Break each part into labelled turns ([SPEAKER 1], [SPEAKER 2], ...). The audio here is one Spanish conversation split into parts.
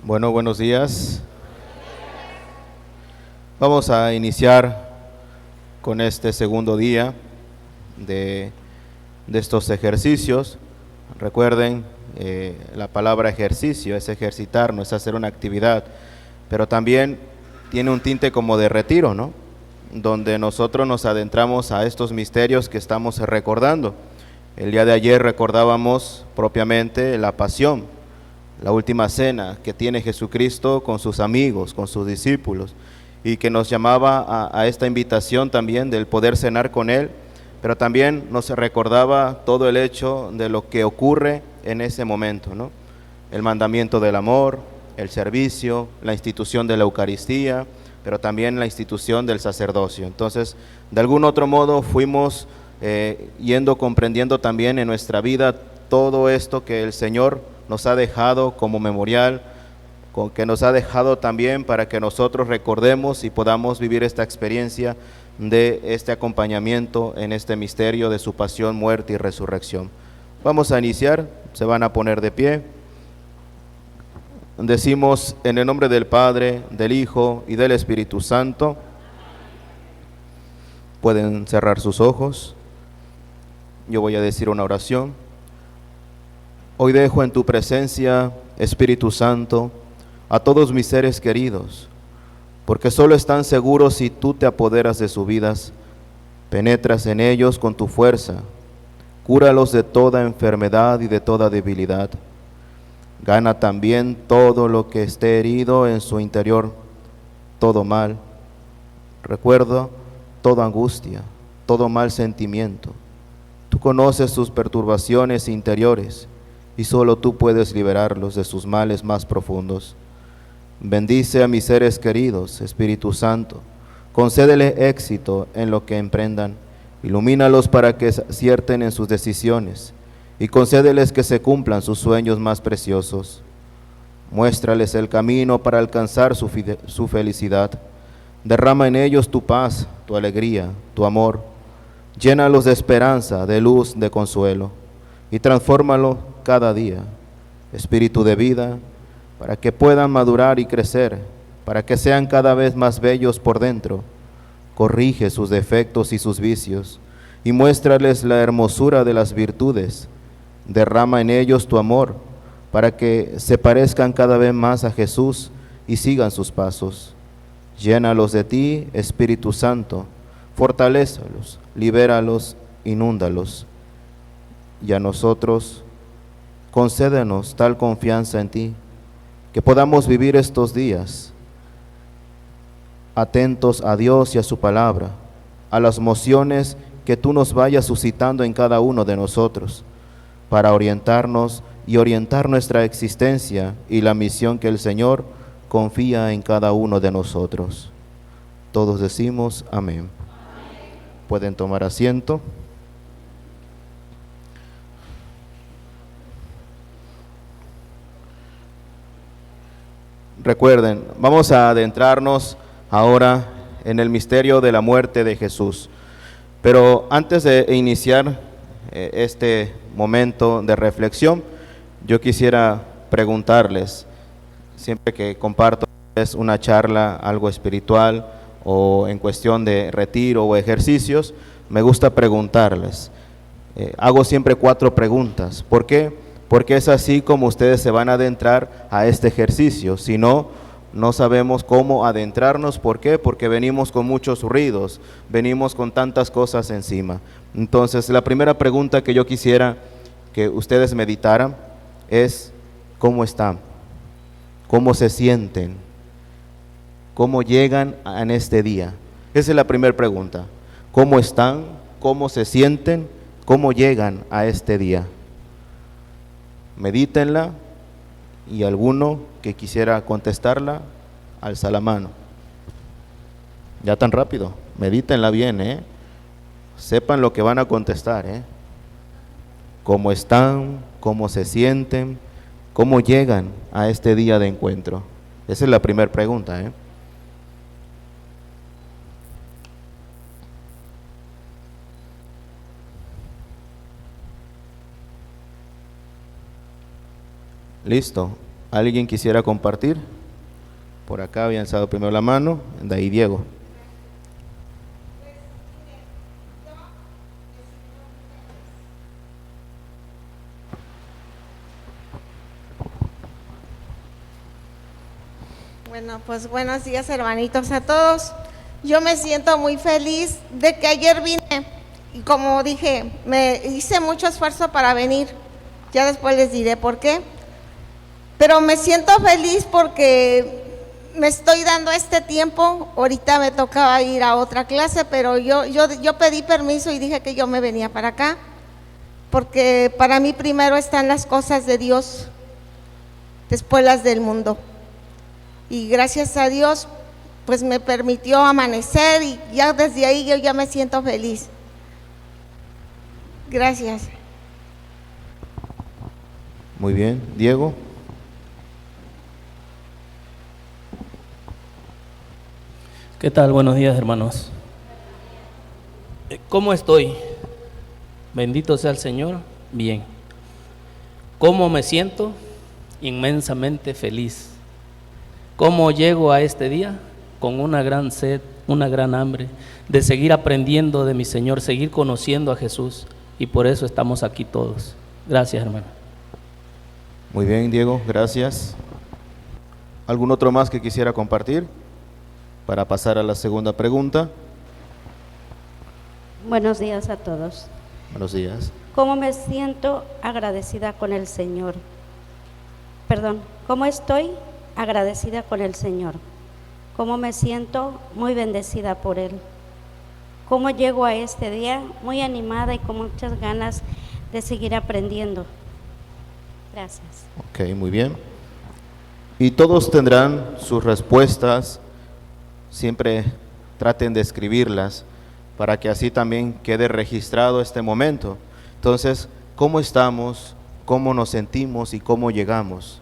[SPEAKER 1] Bueno, buenos días. Vamos a iniciar con este segundo día de, de estos ejercicios. Recuerden, la palabra ejercicio es ejercitarnos, es hacer una actividad, pero también tiene un tinte como de retiro, ¿no? Donde nosotros nos adentramos a estos misterios que estamos recordando. El día de ayer recordábamos propiamente la pasión, la última cena que tiene Jesucristo con sus amigos, con sus discípulos, y que nos llamaba a esta invitación también del poder cenar con Él, pero también nos recordaba todo el hecho de lo que ocurre en ese momento, ¿no? El mandamiento del amor, el servicio, la institución de la Eucaristía, pero también la institución del sacerdocio. Entonces, de algún otro modo fuimos yendo comprendiendo también en nuestra vida todo esto que el Señor nos ha dejado como memorial, que nos ha dejado también para que nosotros recordemos y podamos vivir esta experiencia de este acompañamiento en este misterio de su pasión, muerte y resurrección. Vamos a iniciar, se van a poner de pie. Decimos en el nombre del Padre, del Hijo y del Espíritu Santo. Pueden cerrar sus ojos. Yo voy a decir una oración. Hoy dejo en tu presencia, Espíritu Santo, a todos mis seres queridos, porque solo están seguros si tú te apoderas de sus vidas, penetras en ellos con tu fuerza, cúralos de toda enfermedad y de toda debilidad. Gana también todo lo que esté herido en su interior, todo mal. Recuerdo toda angustia, todo mal sentimiento. Tú conoces sus perturbaciones interiores y solo tú puedes liberarlos de sus males más profundos. Bendice a mis seres queridos, Espíritu Santo, concédele éxito en lo que emprendan, ilumínalos para que acierten en sus decisiones y concédeles que se cumplan sus sueños más preciosos. Muéstrales el camino para alcanzar su felicidad. Derrama en ellos tu paz, tu alegría, tu amor. Llénalos de esperanza, de luz, de consuelo y transfórmalo cada día. Espíritu de vida, para que puedan madurar y crecer, para que sean cada vez más bellos por dentro. Corrige sus defectos y sus vicios y muéstrales la hermosura de las virtudes. Derrama en ellos tu amor, para que se parezcan cada vez más a Jesús y sigan sus pasos. Llénalos de ti, Espíritu Santo, fortalézalos, libéralos, inúndalos. Y a nosotros, concédenos tal confianza en ti, que podamos vivir estos días atentos a Dios y a su palabra, a las mociones que tú nos vayas suscitando en cada uno de nosotros, para orientarnos y orientar nuestra existencia y la misión que el Señor confía en cada uno de nosotros. Todos decimos amén. Amén. Pueden tomar asiento. Recuerden, vamos a adentrarnos ahora en el misterio de la muerte de Jesús. Pero antes de iniciar este momento de reflexión, yo quisiera preguntarles, siempre que comparto una charla, algo espiritual o en cuestión de retiro o ejercicios, me gusta preguntarles. Hago siempre 4 preguntas. ¿Por qué? Porque es así como ustedes se van a adentrar a este ejercicio. Si no, no sabemos cómo adentrarnos. ¿Por qué? Porque venimos con muchos ruidos, venimos con tantas cosas encima. Entonces, la primera pregunta que yo quisiera que ustedes meditaran es: ¿cómo están? ¿Cómo se sienten? ¿Cómo llegan en este día? Esa es la primera pregunta. ¿Cómo están? ¿Cómo se sienten? ¿Cómo llegan a este día? Medítenla, y alguno que quisiera contestarla, alza la mano. Ya tan rápido, medítenla bien, sepan lo que van a contestar, ¿Cómo están? ¿Cómo se sienten? ¿Cómo llegan a este día de encuentro? Esa es la primera pregunta, Listo. ¿Alguien quisiera compartir? Por acá había alzado primero la mano, de ahí Diego.
[SPEAKER 2] Bueno, pues buenos días, hermanitos, a todos. Yo me siento muy feliz de que ayer vine y, como dije, me hice mucho esfuerzo para venir. Ya después les diré por qué. Pero me siento feliz porque me estoy dando este tiempo. Ahorita me tocaba ir a otra clase, pero yo pedí permiso y dije que yo me venía para acá, porque para mí primero están las cosas de Dios, después las del mundo. Y gracias a Dios, pues me permitió amanecer y ya desde ahí yo ya me siento feliz. Gracias.
[SPEAKER 1] Muy bien, Diego.
[SPEAKER 3] ¿Qué tal? Buenos días, hermanos. ¿Cómo estoy? Bendito sea el Señor. Bien. ¿Cómo me siento? Inmensamente feliz. ¿Cómo llego a este día? Con una gran sed, una gran hambre de seguir aprendiendo de mi Señor, seguir conociendo a Jesús, y por eso estamos aquí todos. Gracias, hermano.
[SPEAKER 1] Muy bien, Diego, gracias. ¿Algún otro más que quisiera compartir? Para pasar a la segunda pregunta.
[SPEAKER 4] Buenos días a todos.
[SPEAKER 1] Buenos días.
[SPEAKER 4] ¿Cómo me siento agradecida con el Señor? Perdón, ¿cómo estoy agradecida con el Señor? ¿Cómo me siento muy bendecida por Él? ¿Cómo llego a este día muy animada y con muchas ganas de seguir aprendiendo? Gracias.
[SPEAKER 1] Ok, muy bien. Y todos tendrán sus respuestas. Siempre traten de escribirlas para que así también quede registrado este momento. Entonces, ¿cómo estamos? ¿Cómo nos sentimos? ¿Y cómo llegamos?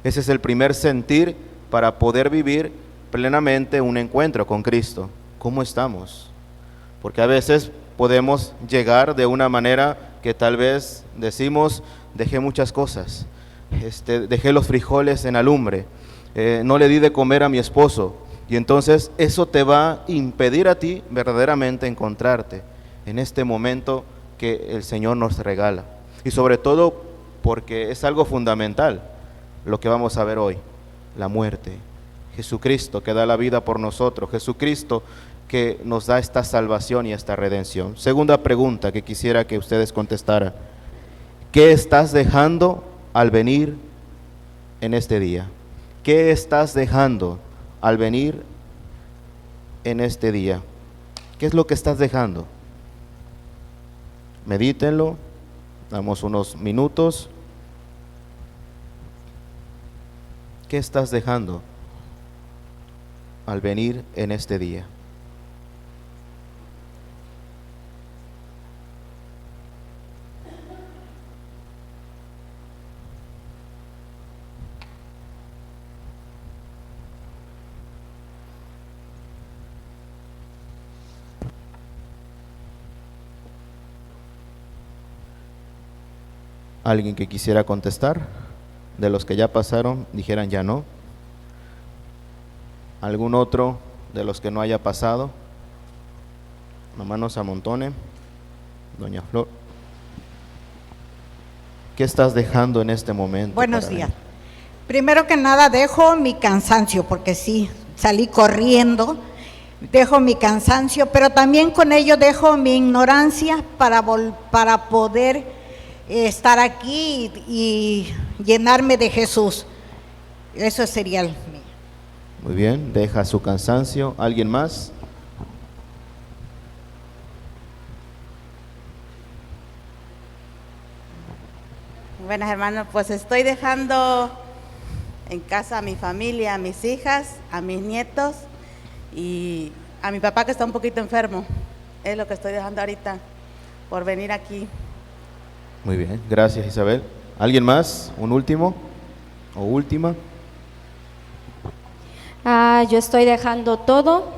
[SPEAKER 1] Ese es el primer sentir para poder vivir plenamente un encuentro con Cristo. ¿Cómo estamos? Porque a veces podemos llegar de una manera que tal vez decimos, dejé muchas cosas, dejé los frijoles en la lumbre, no le di de comer a mi esposo. Y entonces eso te va a impedir a ti verdaderamente encontrarte en este momento que el Señor nos regala. Y sobre todo porque es algo fundamental lo que vamos a ver hoy, la muerte. Jesucristo que da la vida por nosotros, Jesucristo que nos da esta salvación y esta redención. Segunda pregunta que quisiera que ustedes contestaran. ¿Qué estás dejando al venir en este día? ¿Qué estás dejando al venir en este día? ¿Qué es lo que estás dejando? Medítenlo, damos unos minutos. ¿Qué estás dejando al venir en este día? ¿Alguien que quisiera contestar? De los que ya pasaron, dijeran ya no. ¿Algún otro de los que no haya pasado? Mamá no se amontone. Doña Flor. ¿Qué estás dejando en este momento?
[SPEAKER 5] Buenos días. Primero que nada dejo mi cansancio, porque sí, salí corriendo. Dejo mi cansancio, pero también con ello dejo mi ignorancia para poder estar aquí y llenarme de Jesús. Eso sería el mío.
[SPEAKER 1] Muy bien, deja su cansancio. ¿Alguien más?
[SPEAKER 6] Buenas, hermanos, pues estoy dejando en casa a mi familia, a mis hijas, a mis nietos y a mi papá que está un poquito enfermo. Es lo que estoy dejando ahorita por venir aquí.
[SPEAKER 1] Muy bien, gracias Isabel. ¿Alguien más? ¿Un último o última?
[SPEAKER 7] Yo estoy dejando todo,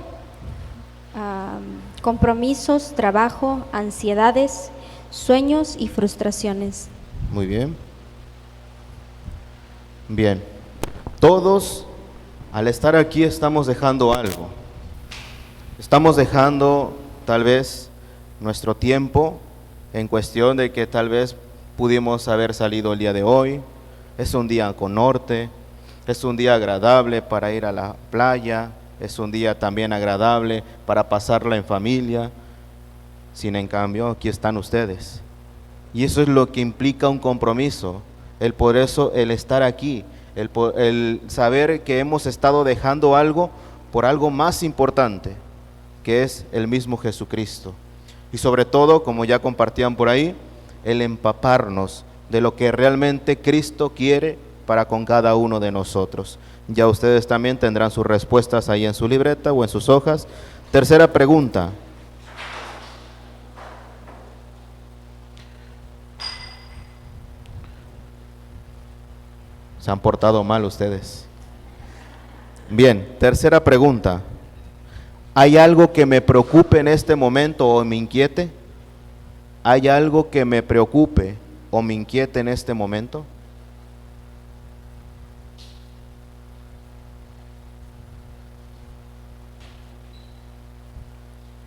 [SPEAKER 7] compromisos, trabajo, ansiedades, sueños y frustraciones.
[SPEAKER 1] Muy bien. Bien, Todos, al estar aquí, estamos dejando algo. Estamos dejando tal vez nuestro tiempo en cuestión de que tal vez pudimos haber salido el día de hoy. Es un día con norte, es un día agradable para ir a la playa, es un día también agradable para pasarla en familia. Sin en cambio, aquí están ustedes. Y eso es lo que implica un compromiso. Por eso el estar aquí, el saber que hemos estado dejando algo por algo más importante, que es el mismo Jesucristo. Y sobre todo, como ya compartían por ahí, el empaparnos de lo que realmente Cristo quiere para con cada uno de nosotros. Ya ustedes también tendrán sus respuestas ahí en su libreta o en sus hojas. Tercera pregunta. Se han portado mal ustedes. Bien, tercera pregunta. ¿Hay algo que me preocupe en este momento o me inquiete? ¿Hay algo que me preocupe o me inquiete en este momento?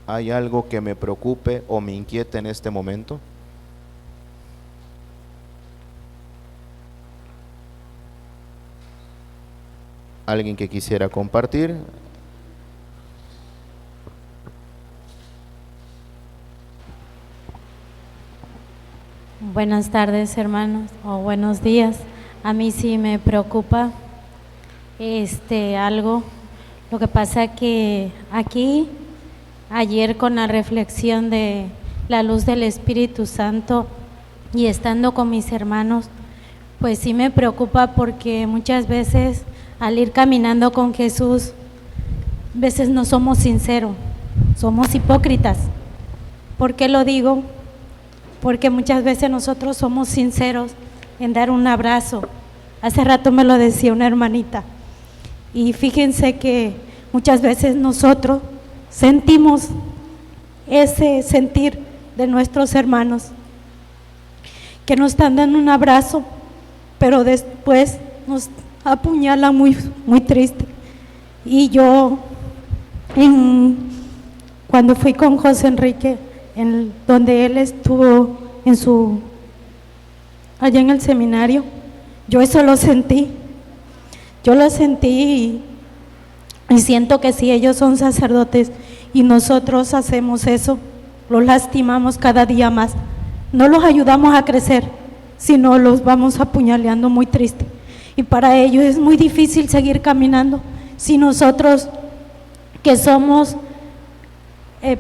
[SPEAKER 1] ¿Hay algo que me preocupe o me inquiete en este momento? ¿Alguien que quisiera compartir?
[SPEAKER 8] Buenas tardes, hermanos, o buenos días. A mí sí me preocupa algo. Lo que pasa que aquí, ayer con la reflexión de la luz del Espíritu Santo y estando con mis hermanos, pues sí me preocupa porque muchas veces al ir caminando con Jesús, a veces no somos sinceros, somos hipócritas. ¿Por qué lo digo? Porque muchas veces nosotros somos sinceros en dar un abrazo. Hace rato me lo decía una hermanita. Y fíjense que muchas veces nosotros sentimos ese sentir de nuestros hermanos, que nos están dando un abrazo, pero después nos apuñalan muy triste. Y yo, cuando fui con José Enrique, donde él estuvo allá en el seminario, yo eso lo sentí. Yo lo sentí y siento que si ellos son sacerdotes y nosotros hacemos eso, los lastimamos cada día más. No los ayudamos a crecer, sino los vamos apuñaleando muy triste. Y para ellos es muy difícil seguir caminando si nosotros, que somos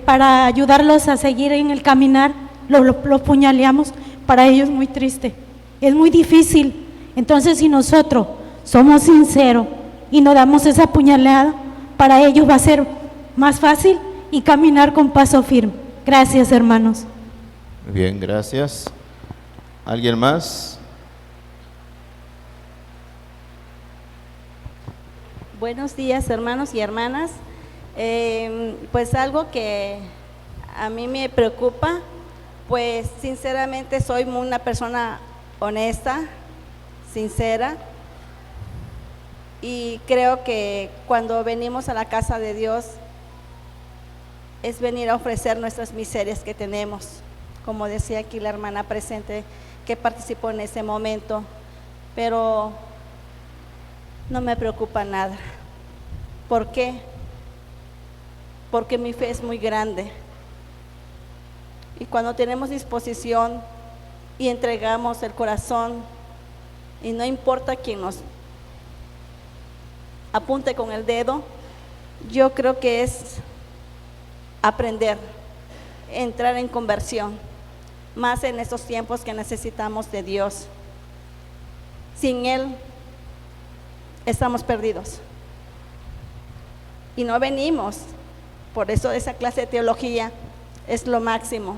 [SPEAKER 8] para ayudarlos a seguir en el caminar, los puñaleamos. Para ellos es muy triste, es muy difícil. Entonces, si nosotros somos sinceros y no damos esa puñalada, para ellos va a ser más fácil y caminar con paso firme. Gracias, hermanos.
[SPEAKER 1] Bien, gracias. ¿Alguien más?
[SPEAKER 9] Buenos días, hermanos y hermanas. Pues algo que a mí me preocupa, pues sinceramente soy una persona honesta, sincera, y creo que cuando venimos a la casa de Dios es venir a ofrecer nuestras miserias que tenemos, como decía aquí la hermana presente que participó en ese momento, pero no me preocupa nada. ¿Por qué? Porque mi fe es muy grande, y cuando tenemos disposición y entregamos el corazón, y no importa quién nos apunte con el dedo, yo creo que es aprender, entrar en conversión, más en estos tiempos que necesitamos de Dios. Sin Él estamos perdidos y no venimos. Por eso esa clase de teología es lo máximo.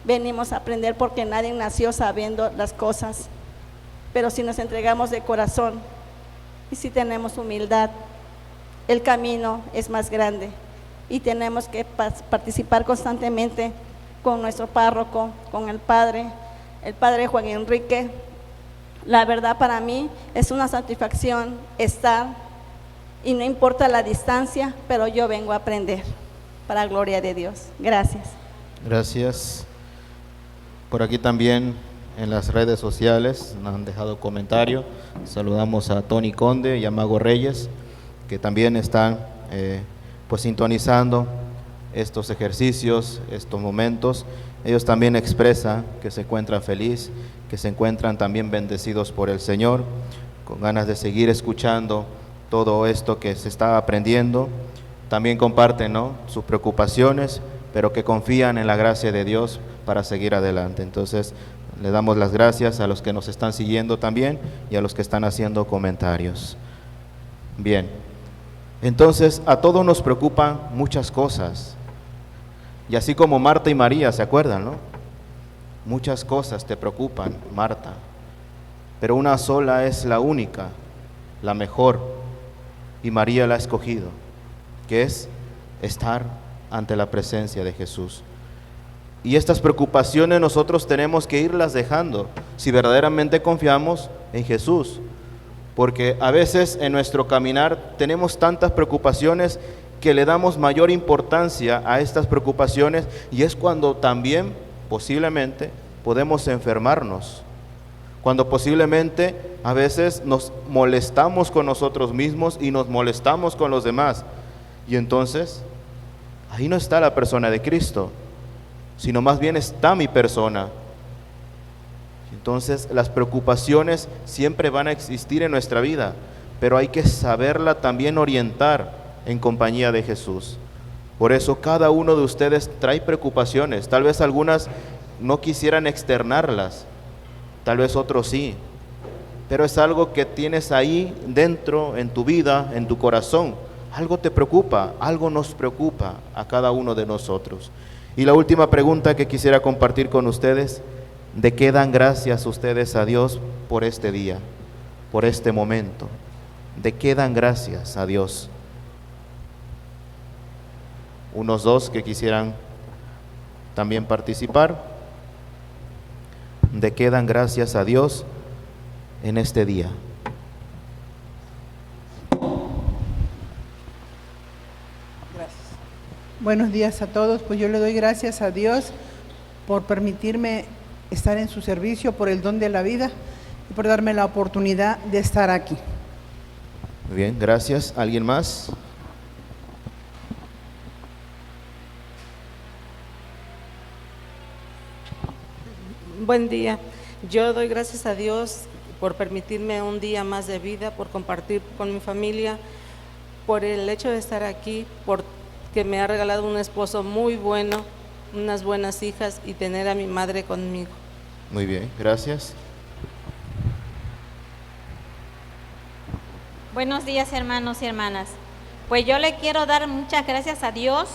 [SPEAKER 9] Venimos a aprender porque nadie nació sabiendo las cosas, pero si nos entregamos de corazón y si tenemos humildad, el camino es más grande, y tenemos que participar constantemente con nuestro párroco, con el padre Juan Enrique, La verdad para mí es una satisfacción estar, y no importa la distancia, pero yo vengo a aprender, para gloria de Dios. Gracias.
[SPEAKER 1] Gracias. Por aquí también en las redes sociales nos han dejado comentario. Saludamos a Tony Conde y a Mago Reyes, que también están pues sintonizando estos ejercicios, estos momentos. Ellos también expresan que se encuentran felices, que se encuentran también bendecidos por el Señor, con ganas de seguir escuchando todo esto que se está aprendiendo. También comparten, ¿no?, sus preocupaciones, pero que confían en la gracia de Dios para seguir adelante. Entonces, le damos las gracias a los que nos están siguiendo también y a los que están haciendo comentarios. Bien, entonces a todos nos preocupan muchas cosas. Y así como Marta y María, ¿se acuerdan, no? Muchas cosas te preocupan, Marta, pero una sola es la única, la mejor, y María la ha escogido, que es estar ante la presencia de Jesús. Y estas preocupaciones nosotros tenemos que irlas dejando si verdaderamente confiamos en Jesús, porque a veces en nuestro caminar tenemos tantas preocupaciones que le damos mayor importancia a estas preocupaciones, y es cuando también posiblemente podemos enfermarnos, cuando posiblemente a veces nos molestamos con nosotros mismos y nos molestamos con los demás, y entonces ahí no está la persona de Cristo, sino más bien está mi persona. Entonces las preocupaciones siempre van a existir en nuestra vida, pero hay que saberla también orientar en compañía de Jesús. Por eso cada uno de ustedes trae preocupaciones, tal vez algunas no quisieran externarlas, tal vez otros sí, pero es algo que tienes ahí dentro, en tu vida, en tu corazón. Algo te preocupa, algo nos preocupa a cada uno de nosotros. Y la última pregunta que quisiera compartir con ustedes: ¿de qué dan gracias ustedes a Dios por este día, por este momento? ¿De qué dan gracias a Dios? Unos dos que quisieran también participar. ¿De qué dan gracias a Dios en este día?
[SPEAKER 10] Buenos días a todos. Pues yo le doy gracias a Dios por permitirme estar en su servicio, por el don de la vida y por darme la oportunidad de estar aquí.
[SPEAKER 1] Muy bien, gracias. ¿Alguien más?
[SPEAKER 11] Buen día. Yo doy gracias a Dios por permitirme un día más de vida, por compartir con mi familia, por el hecho de estar aquí, por que me ha regalado un esposo muy bueno, unas buenas hijas y tener a mi madre conmigo.
[SPEAKER 1] Muy bien, gracias.
[SPEAKER 12] Buenos días, hermanos y hermanas. Pues yo le quiero dar muchas gracias a Dios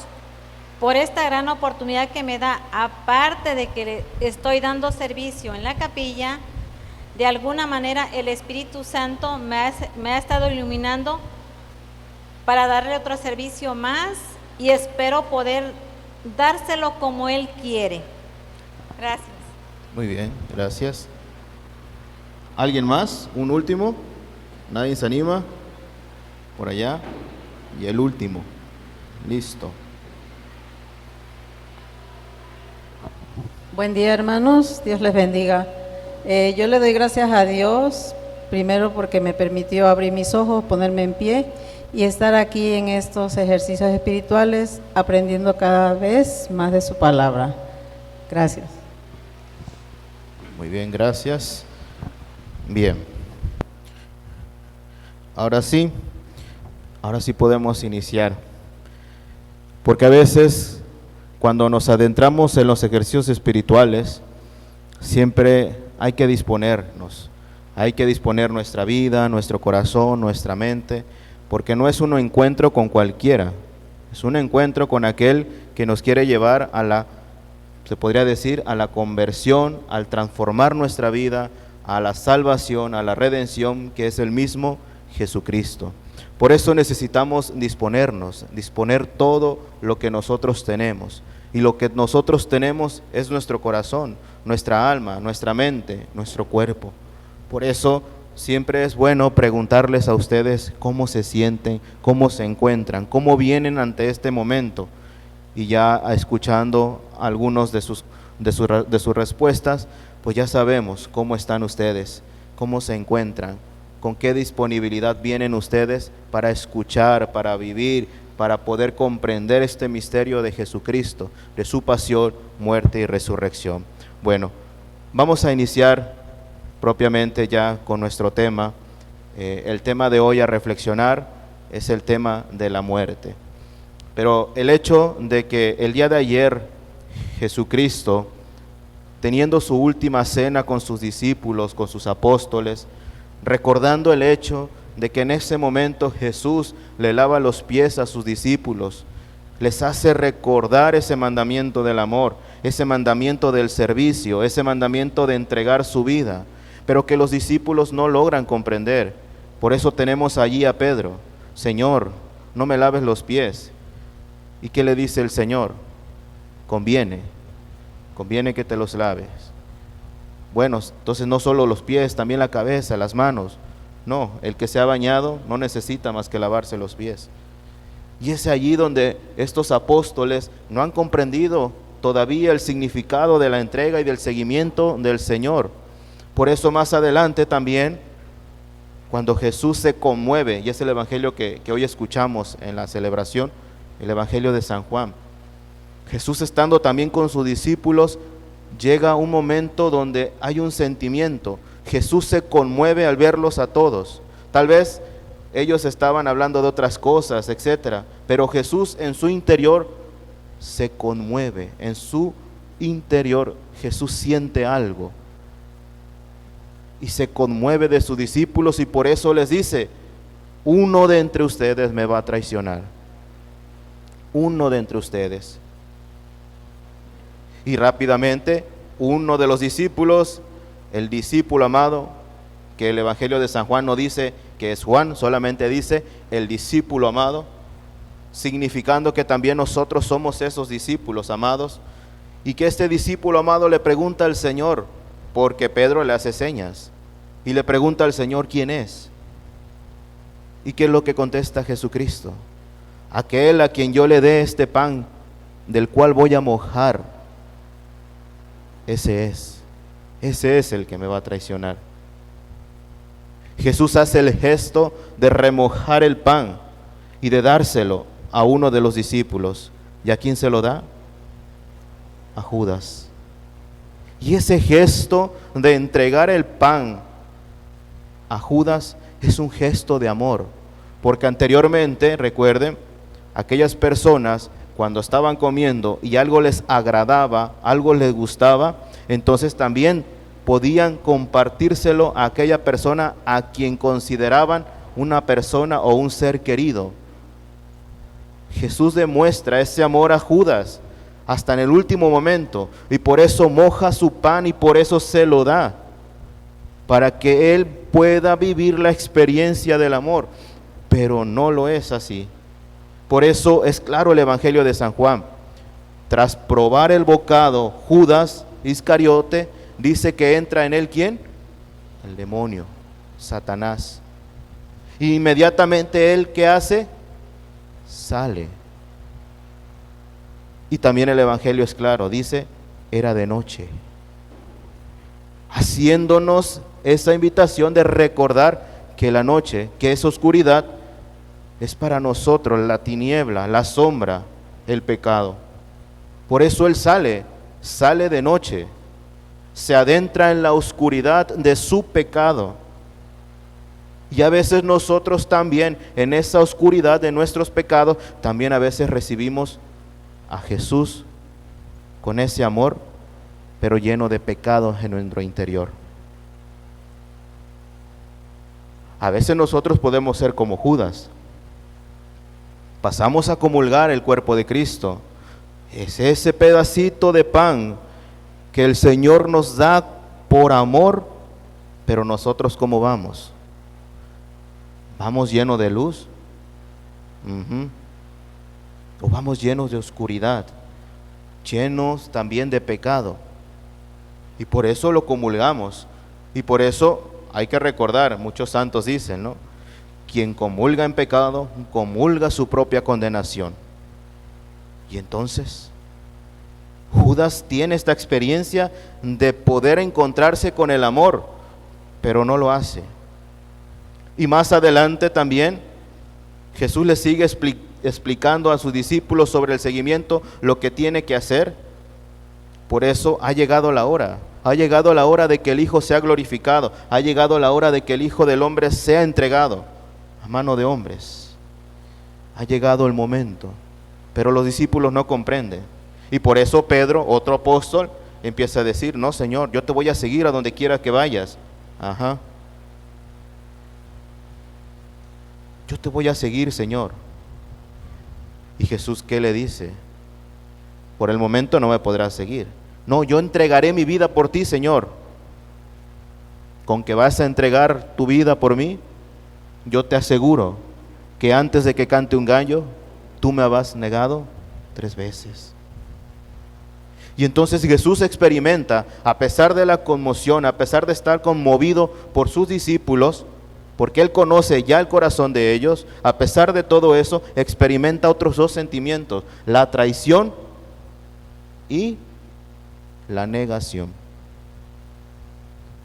[SPEAKER 12] por esta gran oportunidad que me da, aparte de que le estoy dando servicio en la capilla. De alguna manera el Espíritu Santo me ha estado iluminando para darle otro servicio más, y espero poder dárselo como Él quiere. Gracias.
[SPEAKER 1] Muy bien, gracias. ¿Alguien más? ¿Un último? ¿Nadie se anima? Por allá. Y el último. Listo.
[SPEAKER 13] Buen día, hermanos, Dios les bendiga. Yo le doy gracias a Dios, primero porque me permitió abrir mis ojos, ponerme en pie y estar aquí en estos ejercicios espirituales, aprendiendo cada vez más de su palabra. Gracias.
[SPEAKER 1] Muy bien, gracias. Bien. Ahora sí podemos iniciar, porque a veces cuando nos adentramos en los ejercicios espirituales, siempre hay que disponernos, hay que disponer nuestra vida, nuestro corazón, nuestra mente, porque no es un encuentro con cualquiera, es un encuentro con aquel que nos quiere llevar a la, se podría decir, a la conversión, al transformar nuestra vida, a la salvación, a la redención, que es el mismo Jesucristo. Por eso necesitamos disponernos, disponer todo lo que nosotros tenemos. Y lo que nosotros tenemos es nuestro corazón, nuestra alma, nuestra mente, nuestro cuerpo. Por eso siempre es bueno preguntarles a ustedes cómo se sienten, cómo se encuentran, cómo vienen ante este momento. Y ya escuchando algunos de sus respuestas, pues ya sabemos cómo están ustedes, cómo se encuentran, con qué disponibilidad vienen ustedes para escuchar, para vivir, para poder comprender este misterio de Jesucristo, de su pasión, muerte y resurrección. Bueno, vamos a iniciar propiamente ya con nuestro tema. El tema de hoy a reflexionar es el tema de la muerte. Pero el hecho de que el día de ayer Jesucristo, teniendo su última cena con sus discípulos, con sus apóstoles, recordando el hecho de que en ese momento Jesús le lava los pies a sus discípulos, les hace recordar ese mandamiento del amor, ese mandamiento del servicio, ese mandamiento de entregar su vida, pero que los discípulos no logran comprender. Por eso tenemos allí a Pedro: Señor, no me laves los pies. ¿Y qué le dice el Señor? Conviene que te los laves. Bueno, entonces no solo los pies, también la cabeza, las manos. No, el que se ha bañado no necesita más que lavarse los pies. Y es allí donde estos apóstoles no han comprendido todavía el significado de la entrega y del seguimiento del Señor. Por eso más adelante también, cuando Jesús se conmueve, y es el evangelio que hoy escuchamos en la celebración, el evangelio de San Juan, Jesús estando también con sus discípulos, llega un momento donde hay un sentimiento. Jesús se conmueve al verlos a todos. Tal vez ellos estaban hablando de otras cosas, etcétera, pero Jesús en su interior se conmueve. En su interior Jesús siente algo y se conmueve de sus discípulos, y por eso les dice: uno de entre ustedes me va a traicionar. Uno de entre ustedes. Y rápidamente uno de los discípulos, el discípulo amado, que el evangelio de San Juan no dice que es Juan, solamente dice el discípulo amado, significando que también nosotros somos esos discípulos amados, y que este discípulo amado le pregunta al Señor, porque Pedro le hace señas, y le pregunta al Señor quién es. ¿Y qué es lo que contesta Jesucristo? Aquel a quien yo le dé este pan, del cual voy a mojar, ese es el que me va a traicionar. Jesús hace el gesto de remojar el pan y de dárselo a uno de los discípulos. ¿Y a quién se lo da? A Judas. Y ese gesto de entregar el pan a Judas es un gesto de amor, porque anteriormente, recuerden, aquellas personas cuando estaban comiendo y algo les agradaba, algo les gustaba, entonces también podían compartírselo a aquella persona a quien consideraban una persona o un ser querido. Jesús demuestra ese amor a Judas hasta en el último momento, y por eso moja su pan y por eso se lo da, para que él pueda vivir la experiencia del amor. Pero no lo es así. Por eso es claro el evangelio de San Juan. Tras probar el bocado, Judas Iscariote dice que entra en él ¿quién? El demonio, Satanás. Y inmediatamente él, ¿qué hace? Sale. Y también el evangelio es claro, dice, era de noche, haciéndonos esa invitación de recordar que la noche, que es oscuridad, es para nosotros la tiniebla, la sombra, el pecado. Por eso él sale de noche, se adentra en la oscuridad de su pecado. Y a veces nosotros también, en esa oscuridad de nuestros pecados, también a veces recibimos a Jesús con ese amor, pero lleno de pecado en nuestro interior. A veces nosotros podemos ser como Judas. Pasamos a comulgar el cuerpo de Cristo. Es ese pedacito de pan que el Señor nos da por amor, pero nosotros ¿cómo vamos? ¿Vamos llenos de luz? ¿O vamos llenos de oscuridad? Llenos también de pecado. Y por eso lo comulgamos. Y por eso hay que recordar, muchos santos dicen, ¿no? Quien comulga en pecado, comulga su propia condenación. Y entonces, Judas tiene esta experiencia de poder encontrarse con el amor, pero no lo hace. Y más adelante también, Jesús le sigue explicando a sus discípulos sobre el seguimiento, lo que tiene que hacer. Por eso ha llegado la hora. Ha llegado la hora de que el Hijo sea glorificado. Ha llegado la hora de que el Hijo del Hombre sea entregado a mano de hombres. Ha llegado el momento. Pero los discípulos no comprenden. Y por eso Pedro, otro apóstol, empieza a decir, no, Señor, yo te voy a seguir a donde quiera que vayas. Ajá. Yo te voy a seguir, Señor. Y Jesús, ¿qué le dice? Por el momento no me podrás seguir. No, yo entregaré mi vida por ti, Señor. Con que vas a entregar tu vida por mí, yo te aseguro que antes de que cante un gallo, tú me habrás negado 3 veces. Y entonces Jesús experimenta, a pesar de la conmoción, a pesar de estar conmovido por sus discípulos, porque Él conoce ya el corazón de ellos, a pesar de todo eso, experimenta otros 2 sentimientos, la traición y la negación.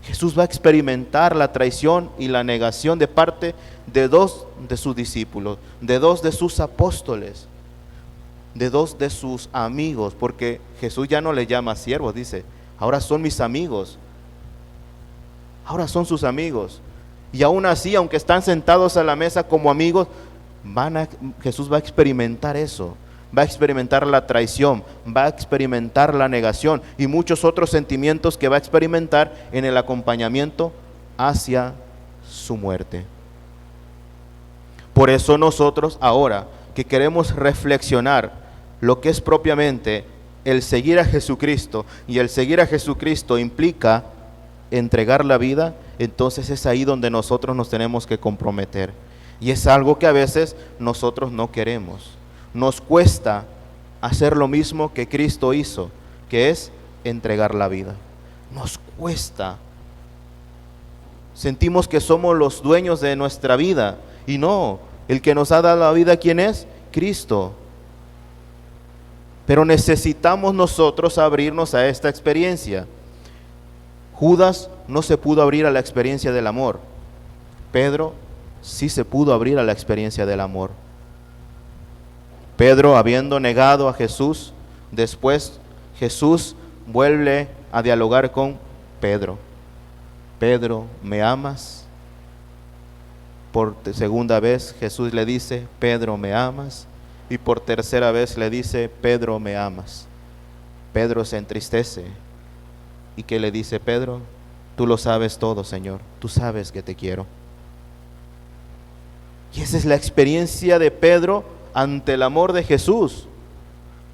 [SPEAKER 1] Jesús va a experimentar la traición y la negación de parte de 2 de sus discípulos, de 2 de sus apóstoles, de 2 de sus amigos, porque Jesús ya no les llama siervos, dice, ahora son mis amigos, ahora son sus amigos. Y aún así, aunque están sentados a la mesa como amigos, Jesús va a experimentar eso. Va a experimentar la traición, va a experimentar la negación y muchos otros sentimientos que va a experimentar en el acompañamiento hacia su muerte. Por eso nosotros ahora que queremos reflexionar lo que es propiamente el seguir a Jesucristo, y el seguir a Jesucristo implica entregar la vida, entonces es ahí donde nosotros nos tenemos que comprometer. Y es algo que a veces nosotros no queremos. Nos cuesta hacer lo mismo que Cristo hizo, que es entregar la vida. Nos cuesta. Sentimos que somos los dueños de nuestra vida, y no, el que nos ha dado la vida, ¿quién es? Cristo. Pero necesitamos nosotros abrirnos a esta experiencia. Judas no se pudo abrir a la experiencia del amor. Pedro sí se pudo abrir a la experiencia del amor. Pedro, habiendo negado a Jesús, después Jesús vuelve a dialogar con Pedro. Pedro, ¿me amas? Por segunda vez Jesús le dice, Pedro, ¿me amas? Y por tercera vez le dice, Pedro, ¿me amas? Pedro se entristece. ¿Y qué le dice Pedro? Tú lo sabes todo, Señor. Tú sabes que te quiero. Y esa es la experiencia de Pedro ante el amor de Jesús.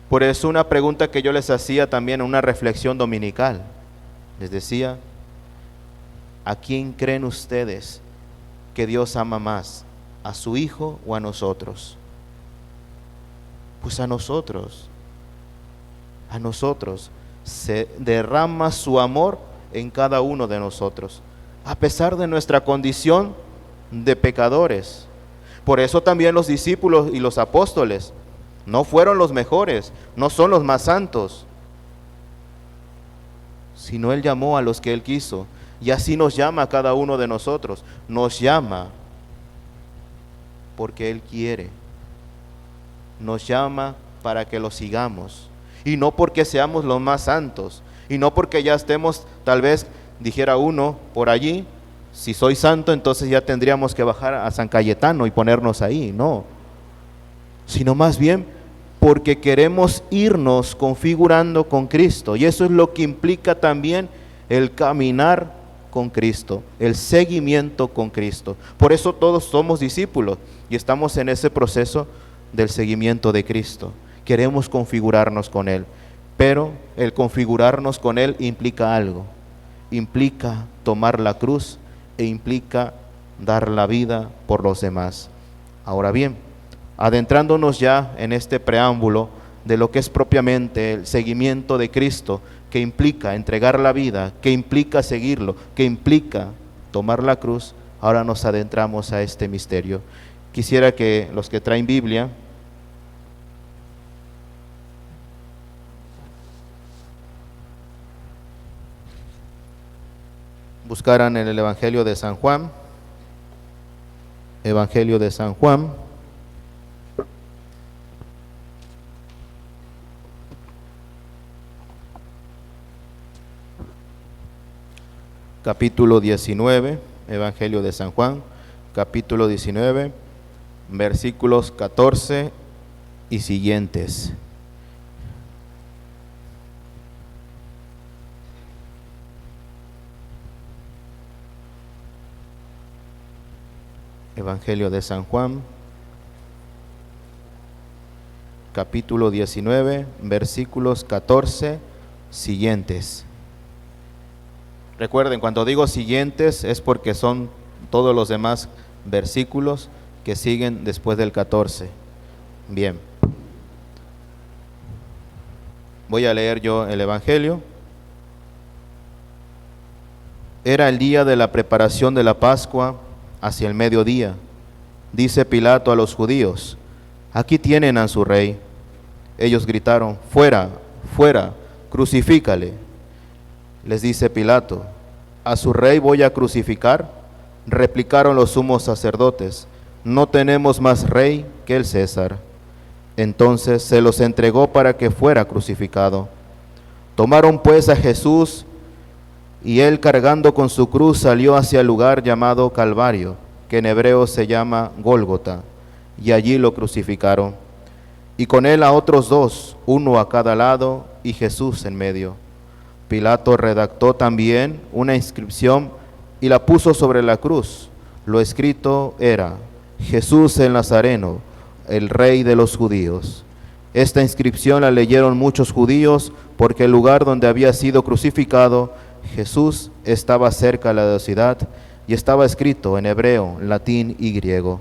[SPEAKER 1] Por eso una pregunta que yo les hacía también en una reflexión dominical. Les decía, ¿a quién creen ustedes que Dios ama más? ¿A su Hijo o a nosotros? Pues a nosotros. A nosotros. Se derrama su amor en cada uno de nosotros, a pesar de nuestra condición de pecadores. Por eso también los discípulos y los apóstoles no fueron los mejores, no son los más santos, sino Él llamó a los que Él quiso, y así nos llama a cada uno de nosotros. Nos llama porque Él quiere, nos llama para que lo sigamos, y no porque seamos los más santos, y no porque ya estemos, tal vez dijera uno por allí, si soy santo entonces ya tendríamos que bajar a San Cayetano y ponernos ahí, no, sino más bien porque queremos irnos configurando con Cristo, y eso es lo que implica también el caminar con Cristo, el seguimiento con Cristo. Por eso todos somos discípulos y estamos en ese proceso del seguimiento de Cristo. Queremos configurarnos con Él, pero el configurarnos con Él implica algo, implica tomar la cruz e implica dar la vida por los demás. Ahora bien, adentrándonos ya en este preámbulo de lo que es propiamente el seguimiento de Cristo, que implica entregar la vida, que implica seguirlo, que implica tomar la cruz, ahora nos adentramos a este misterio. Quisiera que los que traen Biblia buscaran en el Evangelio de San Juan. Evangelio de San Juan. Capítulo 19, Evangelio de San Juan, capítulo 19, versículos 14 y siguientes. Evangelio de San Juan, capítulo 19, versículos 14 siguientes. Recuerden, cuando digo siguientes es porque son todos los demás versículos que siguen después del 14. Bien. Voy a leer yo el Evangelio. Era el día de la preparación de la Pascua, hacia el mediodía. Dice Pilato a los judíos: aquí tienen a su rey. Ellos gritaron: fuera, fuera, crucifícale. Les dice Pilato: ¿a su rey voy a crucificar? Replicaron los sumos sacerdotes: no tenemos más rey que el César. Entonces se los entregó para que fuera crucificado. Tomaron pues a Jesús, y él, cargando con su cruz, salió hacia el lugar llamado Calvario, que en hebreo se llama Gólgota, y allí lo crucificaron. Y con él a otros dos, uno a cada lado, y Jesús en medio. Pilato redactó también una inscripción y la puso sobre la cruz. Lo escrito era: Jesús el Nazareno, el Rey de los judíos. Esta inscripción la leyeron muchos judíos, porque el lugar donde había sido crucificado Jesús estaba cerca de la ciudad, y estaba escrito en hebreo, latín y griego.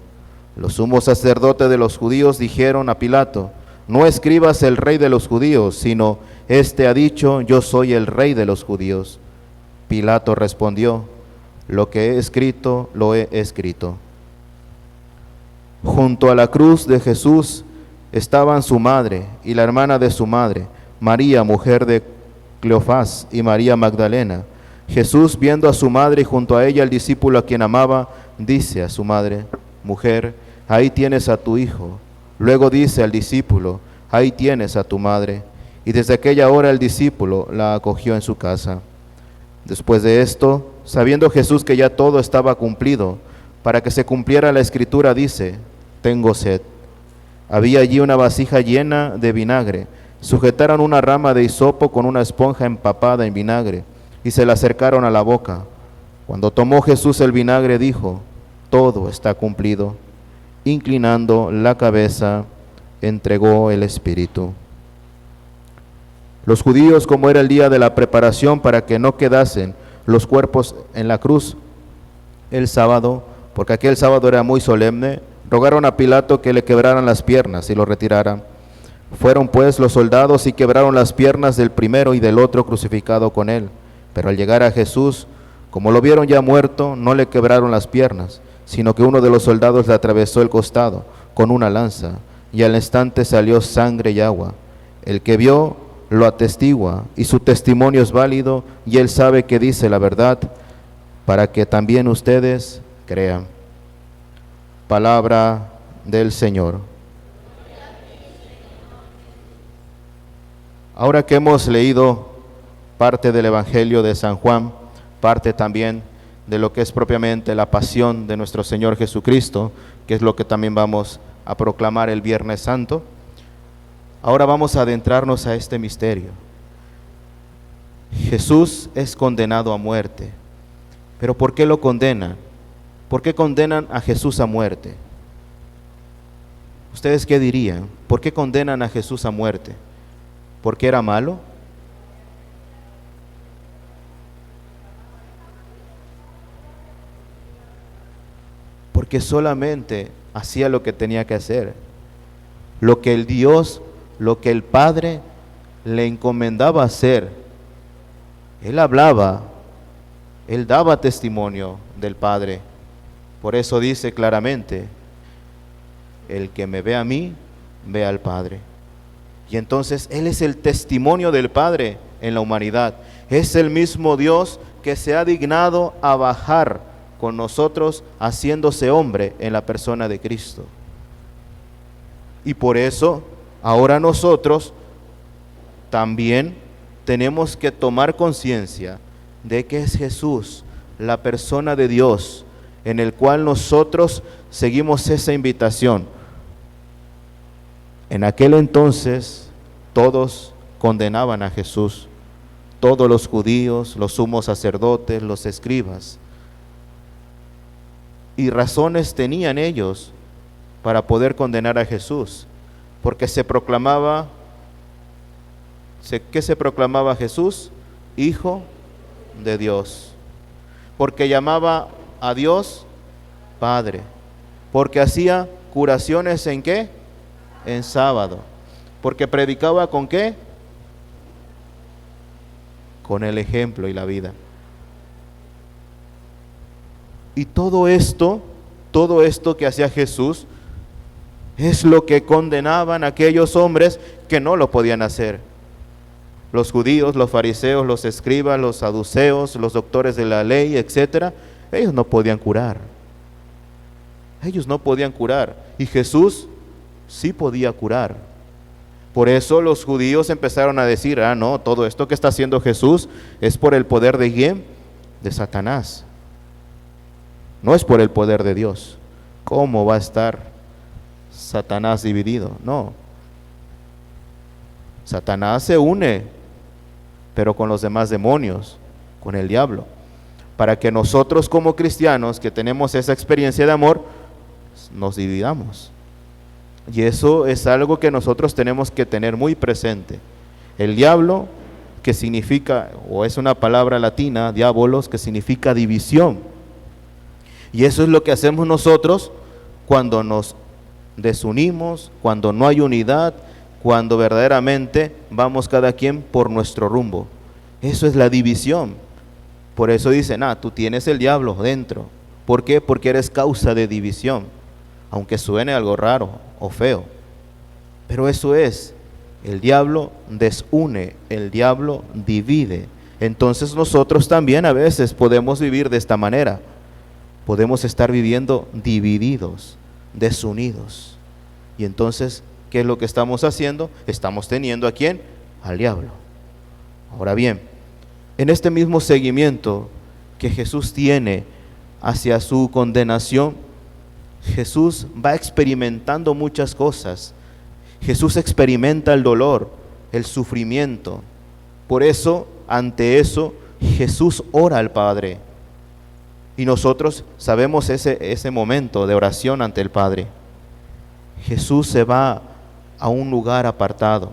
[SPEAKER 1] Los sumos sacerdotes de los judíos dijeron a Pilato: no escribas el Rey de los judíos, sino este ha dicho: yo soy el Rey de los judíos. Pilato respondió: lo que he escrito, lo he escrito. Junto a la cruz de Jesús estaban su madre y la hermana de su madre, María, mujer de Cleofás, y María Magdalena. Jesús, viendo a su madre y junto a ella el discípulo a quien amaba, dice a su madre: mujer, ahí tienes a tu hijo. Luego dice al discípulo: ahí tienes a tu madre. Y desde aquella hora el discípulo la acogió en su casa. Después de esto, sabiendo Jesús que ya todo estaba cumplido, para que se cumpliera la escritura, dice: tengo sed. Había allí una vasija llena de vinagre. Sujetaron una rama de hisopo con una esponja empapada en vinagre y se la acercaron a la boca. Cuando tomó Jesús el vinagre, dijo: todo está cumplido. Inclinando la cabeza, entregó el espíritu. Los judíos, como era el día de la preparación para que no quedasen los cuerpos en la cruz el sábado, porque aquel sábado era muy solemne, rogaron a Pilato que le quebraran las piernas y lo retiraran. Fueron pues los soldados y quebraron las piernas del primero y del otro crucificado con él. Pero al llegar a Jesús, como lo vieron ya muerto, no le quebraron las piernas, sino que uno de los soldados le atravesó el costado con una lanza, y al instante salió sangre y agua. El que vio lo atestigua, y su testimonio es válido, y él sabe que dice la verdad, para que también ustedes crean. Palabra del Señor. Ahora que hemos leído parte del Evangelio de San Juan, parte también de lo que es propiamente la pasión de nuestro Señor Jesucristo, que es lo que también vamos a proclamar el Viernes Santo, ahora vamos a adentrarnos a este misterio. Jesús es condenado a muerte. ¿Pero por qué lo condenan? ¿Por qué condenan a Jesús a muerte? ¿Ustedes qué dirían? ¿Por qué condenan a Jesús a muerte? ¿Porque era malo? Porque solamente hacía lo que tenía que hacer, lo que el Dios, lo que el Padre le encomendaba hacer. Él hablaba Él daba testimonio del Padre. Por eso dice claramente, el que me ve a mí, ve al Padre. Y entonces Él es el testimonio del Padre en la humanidad. Es el mismo Dios que se ha dignado a bajar con nosotros, haciéndose hombre en la persona de Cristo. Y por eso, ahora nosotros también tenemos que tomar conciencia de que es Jesús, la persona de Dios, en el cual nosotros seguimos esa invitación. En aquel entonces todos condenaban a Jesús, todos los judíos, los sumos sacerdotes, los escribas. Y razones tenían ellos para poder condenar a Jesús, porque se proclamaba, ¿qué se proclamaba Jesús? Hijo de Dios, porque llamaba a Dios Padre, porque hacía curaciones ¿en qué? En sábado, porque predicaba ¿con qué? Con el ejemplo y la vida. Y todo esto que hacía Jesús es lo que condenaban a aquellos hombres que no lo podían hacer. Los judíos, los fariseos, los escribas, los saduceos, los doctores de la ley, etcétera, ellos no podían curar. Ellos no podían curar. Y Jesús sí podía curar. Por eso los judíos empezaron a decir, no, todo esto que está haciendo Jesús es por el poder de ¿quién? De Satanás. No es por el poder de Dios. ¿Cómo va a estar Satanás dividido? No. Satanás se une, pero con los demás demonios, con el diablo, para que nosotros como cristianos que tenemos esa experiencia de amor, nos dividamos. Y eso es algo que nosotros tenemos que tener muy presente. El diablo, que significa, o es una palabra latina, diabolos, que significa división. Y eso es lo que hacemos nosotros cuando nos desunimos, cuando no hay unidad, cuando verdaderamente vamos cada quien por nuestro rumbo. Eso es la división. Por eso dicen, tú tienes el diablo dentro. ¿Por qué? Porque eres causa de división, aunque suene algo raro o feo. Pero eso es, el diablo desune, el diablo divide. Entonces nosotros también a veces podemos vivir de esta manera. Podemos estar viviendo divididos, desunidos. Y entonces, ¿qué es lo que estamos haciendo? Estamos teniendo ¿a quién? Al diablo. Ahora bien, en este mismo seguimiento que Jesús tiene hacia su condenación, Jesús va experimentando muchas cosas. Jesús experimenta el dolor, el sufrimiento. Por eso, ante eso, Jesús ora al Padre. Y nosotros sabemos ese momento de oración ante el Padre. Jesús se va a un lugar apartado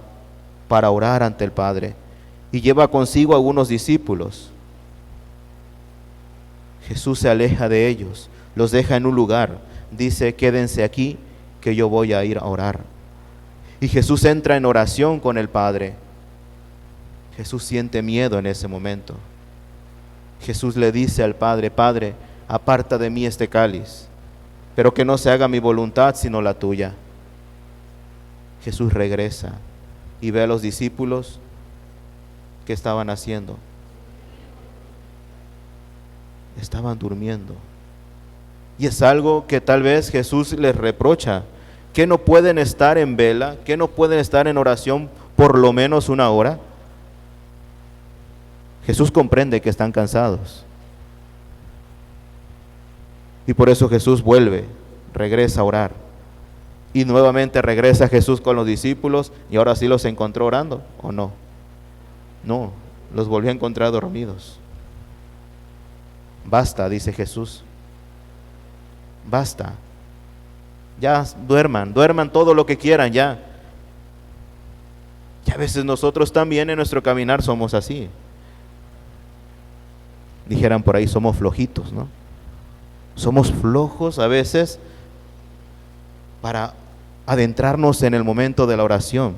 [SPEAKER 1] para orar ante el Padre y lleva consigo a algunos discípulos. Jesús se aleja de ellos, los deja en un lugar, dice, quédense aquí que yo voy a ir a orar. Y Jesús entra en oración con el Padre. Jesús siente miedo en ese momento. Jesús le dice al Padre, Padre, aparta de mí este cáliz, pero que no se haga mi voluntad sino la tuya. Jesús regresa y ve a los discípulos que estaban haciendo. Estaban durmiendo. Y es algo que tal vez Jesús les reprocha, que no pueden estar en vela, que no pueden estar en oración por lo menos una hora. Jesús comprende que están cansados. Y por eso Jesús vuelve, regresa a orar. Y nuevamente regresa Jesús con los discípulos y ahora sí los encontró orando, ¿o no? No, los volvió a encontrar dormidos. Basta, dice Jesús. Basta. Ya duerman todo lo que quieran ya. Y a veces nosotros también en nuestro caminar somos así. Dijeran por ahí, somos flojitos, ¿no? Somos flojos a veces para adentrarnos en el momento de la oración.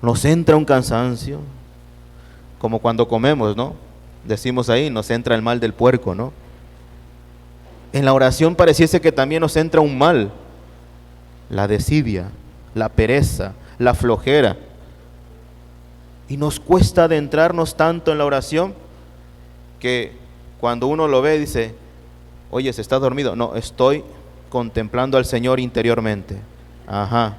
[SPEAKER 1] Nos entra un cansancio, como cuando comemos, ¿no? decimos ahí, nos entra el mal del puerco, ¿no? En la oración pareciese que también nos entra un mal, la desidia, la pereza, la flojera. Y nos cuesta adentrarnos tanto en la oración que cuando uno lo ve dice, oye, ¿se está dormido? No, estoy contemplando al Señor interiormente. Ajá.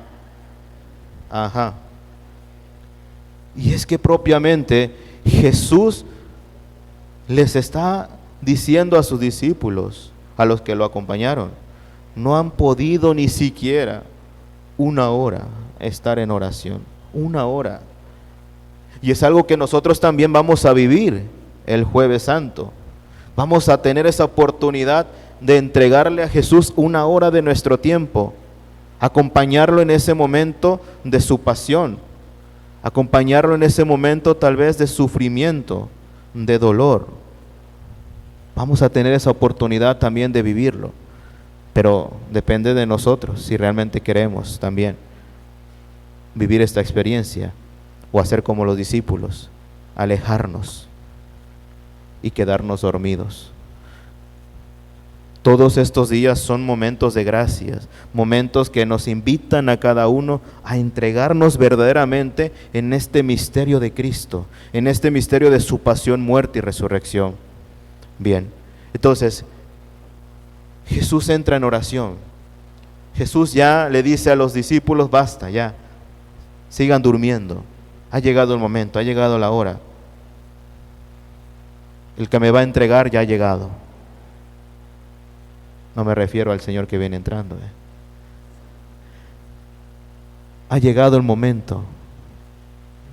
[SPEAKER 1] Y es que propiamente Jesús les está diciendo a sus discípulos, a los que lo acompañaron, no han podido ni siquiera una hora estar en oración, una hora. Y es algo que nosotros también vamos a vivir el Jueves Santo. Vamos a tener esa oportunidad de entregarle a Jesús una hora de nuestro tiempo, acompañarlo en ese momento de su pasión, acompañarlo en ese momento tal vez de sufrimiento, de dolor. Vamos a tener esa oportunidad también de vivirlo, pero depende de nosotros si realmente queremos también vivir esta experiencia o hacer como los discípulos, alejarnos y quedarnos dormidos. Todos estos días son momentos de gracias, momentos que nos invitan a cada uno a entregarnos verdaderamente en este misterio de Cristo, en este misterio de su pasión, muerte y resurrección. Bien, entonces Jesús entra en oración. Jesús ya le dice a los discípulos, basta, ya, sigan durmiendo. Ha llegado el momento, ha llegado la hora. El que me va a entregar ya ha llegado. No me refiero al Señor que viene entrando. Ha llegado el momento.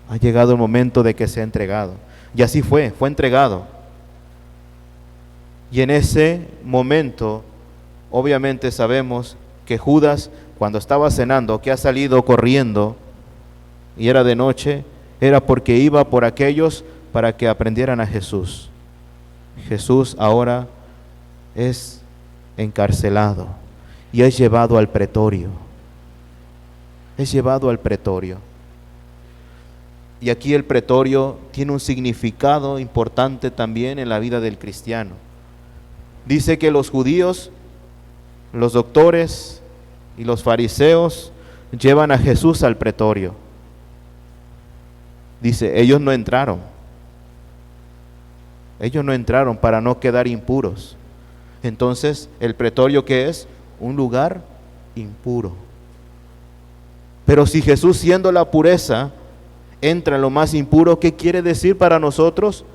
[SPEAKER 1] Ha llegado el momento de que sea entregado. Y así fue entregado. Y en ese momento, obviamente sabemos que Judas, cuando estaba cenando, que ha salido corriendo, y era de noche, era porque iba por aquellos para que aprendieran a Jesús. Jesús ahora es encarcelado y es llevado al pretorio. Es llevado al pretorio. Y aquí el pretorio tiene un significado importante también en la vida del cristiano. Dice que los judíos, los doctores y los fariseos llevan a Jesús al pretorio. Dice, ellos no entraron. Ellos no entraron para no quedar impuros. Entonces, ¿el pretorio qué es? Un lugar impuro. Pero si Jesús, siendo la pureza, entra en lo más impuro, ¿qué quiere decir para nosotros?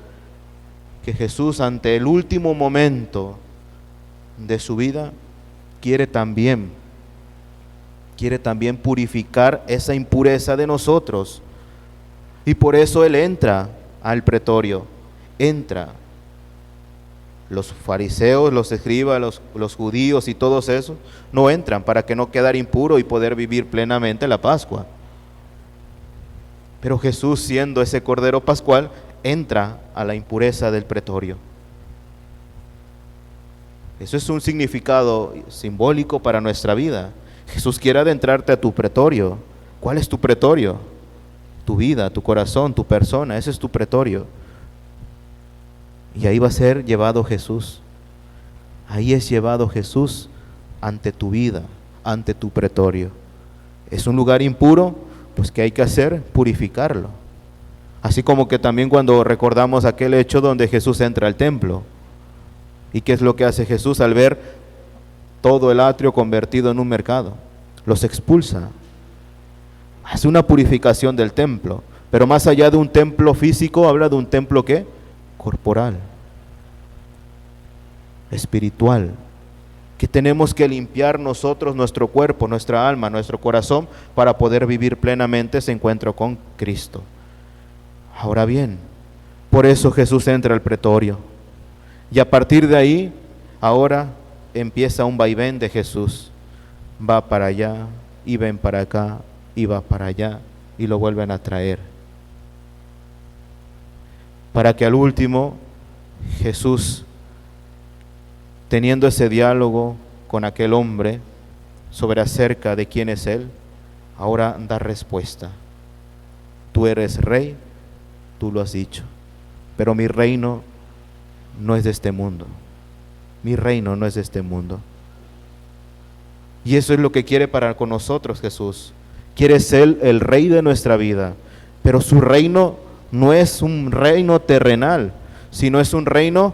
[SPEAKER 1] Que Jesús, ante el último momento de su vida, quiere también purificar esa impureza de nosotros. Y por eso Él entra al pretorio, entra. Los fariseos, los escribas, los judíos y todos esos no entran para que no quedar impuro y poder vivir plenamente la Pascua. Pero Jesús, siendo ese Cordero Pascual, entra a la impureza del pretorio. Eso es un significado simbólico para nuestra vida. Jesús quiere adentrarte a tu pretorio. ¿Cuál es tu pretorio? Tu vida, tu corazón, tu persona, ese es tu pretorio. Y ahí va a ser llevado Jesús. Ahí es llevado Jesús ante tu vida, ante tu pretorio. Es un lugar impuro, pues ¿qué hay que hacer? Purificarlo. Así como que también cuando recordamos aquel hecho donde Jesús entra al templo. ¿Y qué es lo que hace Jesús al ver todo el atrio convertido en un mercado? Los expulsa. Hace una purificación del templo. Pero más allá de un templo físico, habla de un templo ¿qué? Corporal, espiritual, que tenemos que limpiar nosotros, nuestro cuerpo, nuestra alma, nuestro corazón, para poder vivir plenamente ese encuentro con Cristo. Ahora bien, por eso Jesús entra al pretorio, y a partir de ahí, ahora empieza un vaivén de Jesús. Va para allá, y ven para acá, y va para allá, y lo vuelven a traer. Para que al último Jesús, teniendo ese diálogo con aquel hombre sobre acerca de quién es Él, ahora da respuesta. Tú eres rey, tú lo has dicho, pero mi reino no es de este mundo. Mi reino no es de este mundo. Y eso es lo que quiere para con nosotros Jesús. Quiere ser el rey de nuestra vida, pero su reino no es un reino terrenal, sino es un reino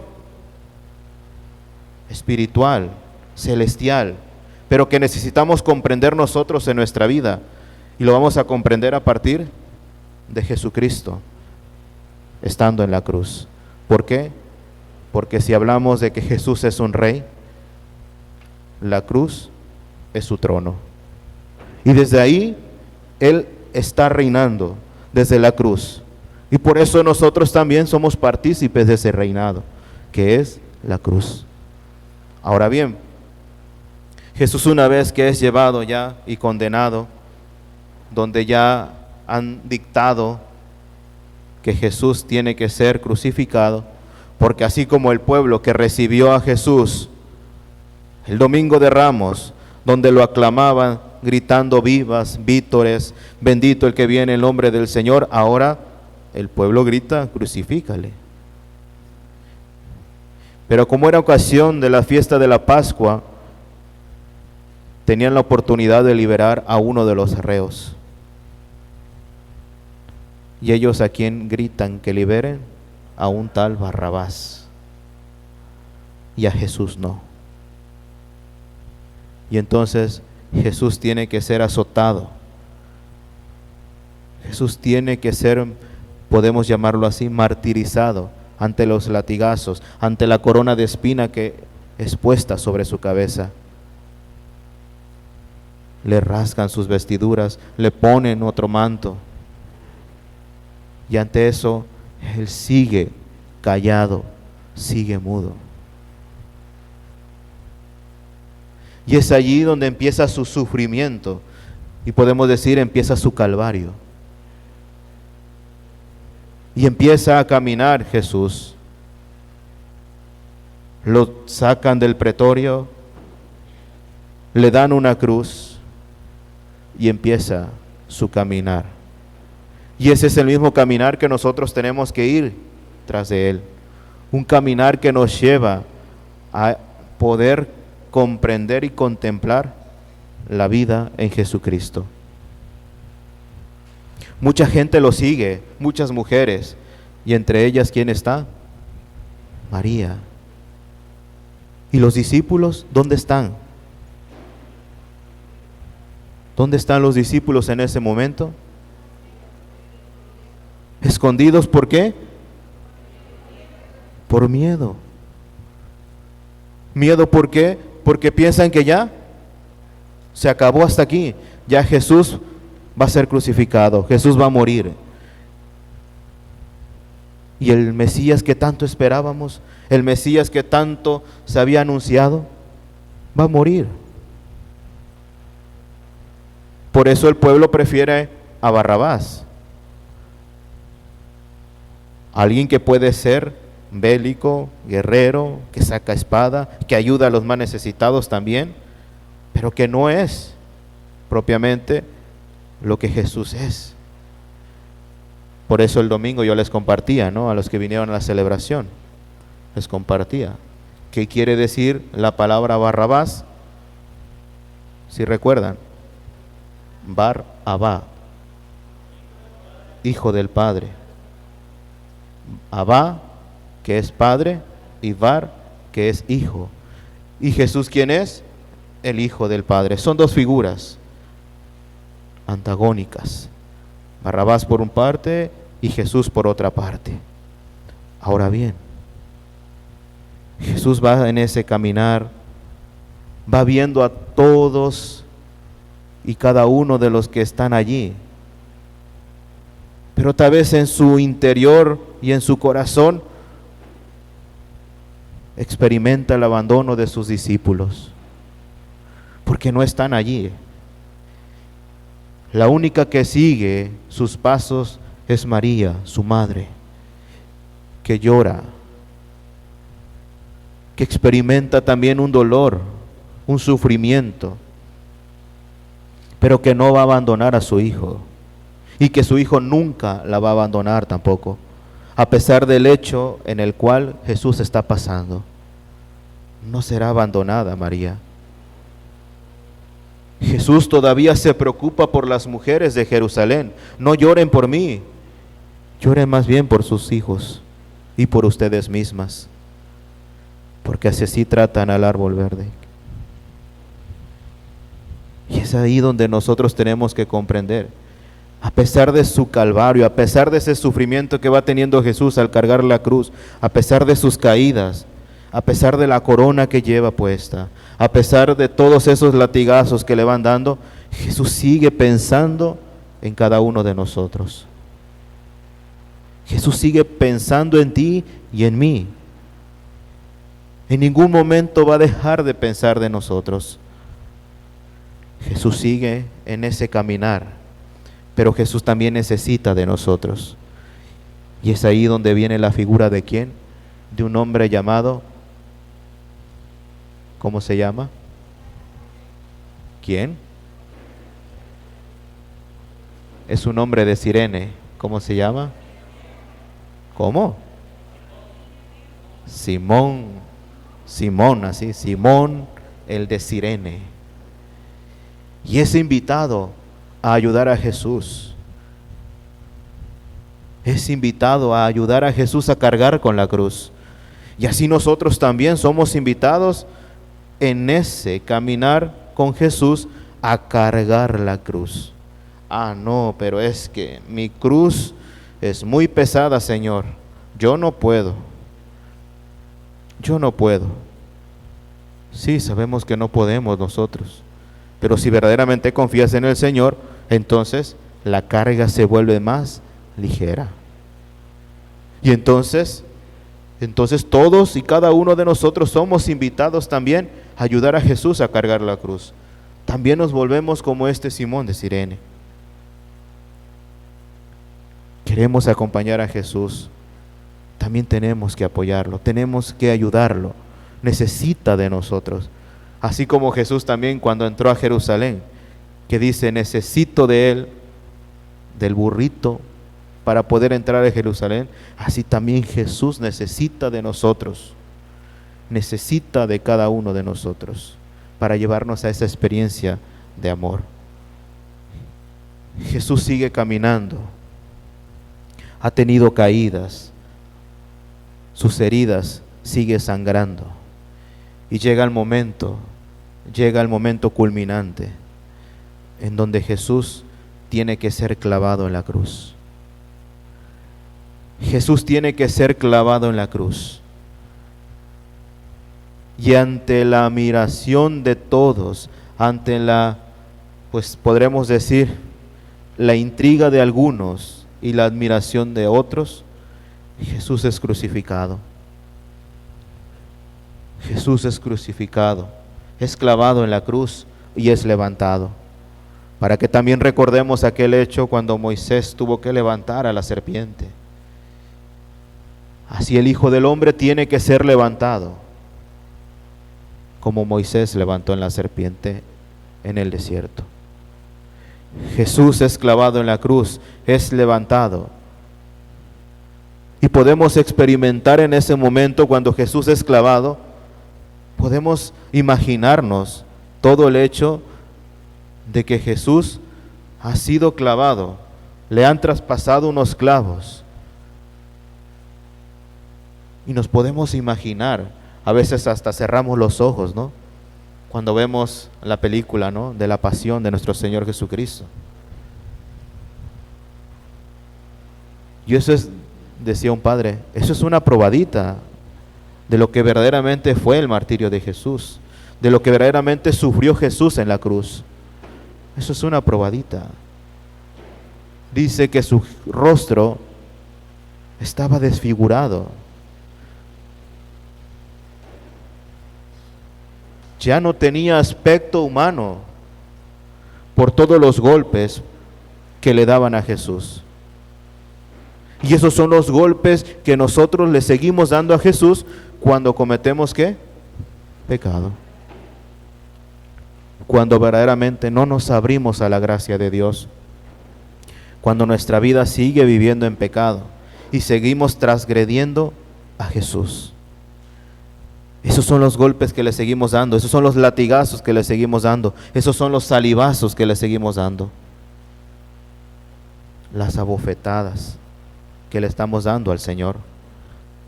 [SPEAKER 1] espiritual, celestial, pero que necesitamos comprender nosotros en nuestra vida, y lo vamos a comprender a partir de Jesucristo, estando en la cruz. ¿Por qué? Porque si hablamos de que Jesús es un rey, la cruz es su trono. Y desde ahí, Él está reinando, desde la cruz. Y por eso nosotros también somos partícipes de ese reinado, que es la cruz. Ahora bien, Jesús, una vez que es llevado ya y condenado, donde ya han dictado que Jesús tiene que ser crucificado, porque así como el pueblo que recibió a Jesús el domingo de Ramos, donde lo aclamaban gritando vivas, vítores, bendito el que viene en nombre del Señor, ahora el pueblo grita, crucifícale. Pero como era ocasión de la fiesta de la Pascua, tenían la oportunidad de liberar a uno de los reos. Y ellos, ¿a quién gritan que liberen? A un tal Barrabás. Y a Jesús no. Y entonces Jesús tiene que ser azotado. Jesús tiene que ser, podemos llamarlo así, martirizado ante los latigazos, ante la corona de espina que es puesta sobre su cabeza. Le rasgan sus vestiduras, le ponen otro manto. Y ante eso, Él sigue callado, sigue mudo. Y es allí donde empieza su sufrimiento, y podemos decir, empieza su calvario. Y empieza a caminar Jesús. Lo sacan del pretorio, le dan una cruz y empieza su caminar. Y ese es el mismo caminar que nosotros tenemos que ir tras de Él. Un caminar que nos lleva a poder comprender y contemplar la vida en Jesucristo. Mucha gente lo sigue, muchas mujeres, y entre ellas, ¿quién está? María. ¿Y los discípulos dónde están? ¿Dónde están los discípulos en ese momento? Escondidos, ¿por qué? Por miedo. ¿Miedo por qué? Porque piensan que ya se acabó hasta aquí. Ya Jesús va a ser crucificado, Jesús va a morir. Y el Mesías que tanto esperábamos, el Mesías que tanto se había anunciado, va a morir. Por eso el pueblo prefiere a Barrabás. Alguien que puede ser bélico, guerrero, que saca espada, que ayuda a los más necesitados también, pero que no es propiamente lo que Jesús es. Por eso el domingo yo les compartía, ¿no? A los que vinieron a la celebración, les compartía. ¿Qué quiere decir la palabra Barrabás? Si recuerdan, Bar-Abá, hijo del Padre. Abá, que es Padre, y Bar, que es Hijo. ¿Y Jesús quién es? El Hijo del Padre. Son dos figuras antagónicas. Barrabás por una parte y Jesús por otra parte. Ahora bien, Jesús va en ese caminar, va viendo a todos y cada uno de los que están allí. Pero tal vez en su interior y en su corazón experimenta el abandono de sus discípulos, porque no están allí. La única que sigue sus pasos es María, su madre, que llora, que experimenta también un dolor, un sufrimiento, pero que no va a abandonar a su hijo, y que su hijo nunca la va a abandonar tampoco. a pesar del hecho en el cual Jesús está pasando. No será abandonada María. Jesús todavía se preocupa por las mujeres de Jerusalén. No lloren por mí, lloren más bien por sus hijos y por ustedes mismas, porque así tratan al árbol verde. Y es ahí donde nosotros tenemos que comprender, a pesar de su calvario, a pesar de ese sufrimiento que va teniendo Jesús al cargar la cruz, a pesar de sus caídas, a pesar de la corona que lleva puesta, a pesar de todos esos latigazos que le van dando, Jesús sigue pensando en cada uno de nosotros. Jesús sigue pensando en ti y en mí. En ningún momento va a dejar de pensar de nosotros. Jesús sigue en ese caminar, pero Jesús también necesita de nosotros. Y es ahí donde viene la figura de ¿quién? De un hombre llamado, ¿cómo se llama? ¿Quién? Es un hombre de Cirene. ¿Cómo se llama? ¿Cómo? Simón, así, Simón el de Cirene. Y es invitado a ayudar a Jesús. Es invitado a ayudar a Jesús a cargar con la cruz. Y así nosotros también somos invitados en ese caminar con Jesús a cargar la cruz. Ah, no, pero es que mi cruz es muy pesada, Señor. Yo no puedo. Sí, sabemos que no podemos nosotros. Pero si verdaderamente confías en el Señor, entonces la carga se vuelve más ligera. Y entonces todos y cada uno de nosotros somos invitados también a ayudar a Jesús a cargar la cruz. También nos volvemos como este Simón de Cirene. Queremos acompañar a Jesús, también tenemos que apoyarlo, tenemos que ayudarlo. Necesita de nosotros. Así como Jesús también cuando entró a Jerusalén, que dice, necesito de él, del burrito, para poder entrar a Jerusalén, así también Jesús necesita de nosotros, necesita de cada uno de nosotros, para llevarnos a esa experiencia de amor. Jesús sigue caminando, ha tenido caídas, sus heridas siguen sangrando, y llega el momento culminante, en donde Jesús tiene que ser clavado en la cruz. Jesús tiene que ser clavado en la cruz. Y ante la admiración de todos, ante la, pues podremos decir, la intriga de algunos y la admiración de otros, Jesús es crucificado. Jesús es crucificado, es clavado en la cruz y es levantado. Para que también recordemos aquel hecho cuando Moisés tuvo que levantar a la serpiente. Así el Hijo del Hombre tiene que ser levantado, como Moisés levantó en la serpiente en el desierto. Jesús es clavado en la cruz, es levantado. Y podemos experimentar en ese momento cuando Jesús es clavado, podemos imaginarnos todo el hecho de que Jesús ha sido clavado, le han traspasado unos clavos. Y nos podemos imaginar, a veces hasta cerramos los ojos, ¿no? Cuando vemos la película, ¿no?, de la pasión de nuestro Señor Jesucristo. Y eso es, decía un padre, eso es una probadita de lo que verdaderamente fue el martirio de Jesús, de lo que verdaderamente sufrió Jesús en la cruz. Eso es una probadita. Dice que su rostro estaba desfigurado. Ya no tenía aspecto humano por todos los golpes que le daban a Jesús. Y esos son los golpes que nosotros le seguimos dando a Jesús cuando cometemos ¿qué? Pecado. Cuando verdaderamente no nos abrimos a la gracia de Dios. Cuando nuestra vida sigue viviendo en pecado. y seguimos transgrediendo a Jesús. Esos son los golpes que le seguimos dando, esos son los latigazos que le seguimos dando, esos son los salivazos que le seguimos dando, las abofetadas que le estamos dando al Señor.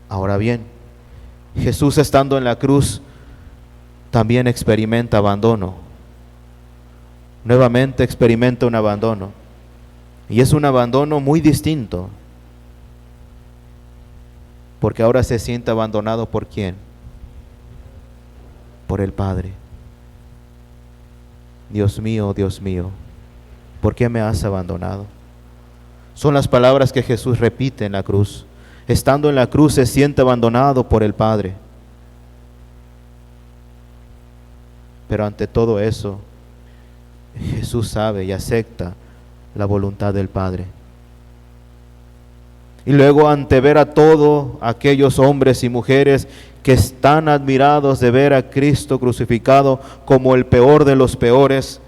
[SPEAKER 1] Ahora bien, Jesús estando en la cruz también experimenta abandono. Nuevamente experimenta un abandono. Y es un abandono muy distinto. Porque ahora se siente abandonado ¿por quién? Por el Padre. Dios mío, ¿por qué me has abandonado? Son las palabras que Jesús repite en la cruz. Estando en la cruz se siente abandonado por el Padre. Pero ante todo eso, Jesús sabe y acepta la voluntad del Padre. Y luego, ante ver a todos aquellos hombres y mujeres que están admirados de ver a Cristo crucificado como el peor de los peores,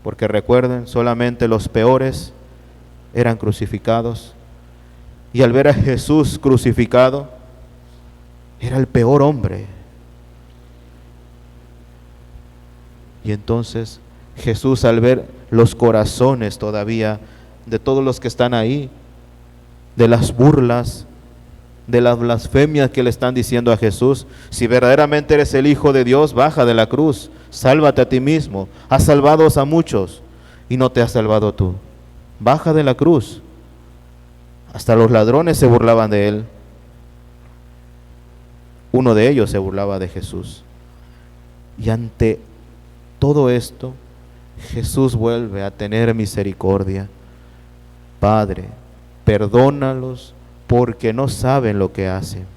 [SPEAKER 1] porque recuerden, solamente los peores eran crucificados, y al ver a Jesús crucificado, era el peor hombre. Y entonces Jesús, al ver los corazones todavía de todos los que están ahí, de las burlas, de las blasfemias que le están diciendo a Jesús, si verdaderamente eres el Hijo de Dios, baja de la cruz, sálvate a ti mismo, has salvado a muchos y no te has salvado tú, baja de la cruz. Hasta los ladrones se burlaban de él. Uno de ellos se burlaba de Jesús. Y ante todo esto, Jesús vuelve a tener misericordia. Padre, perdónalos porque no saben lo que hacen.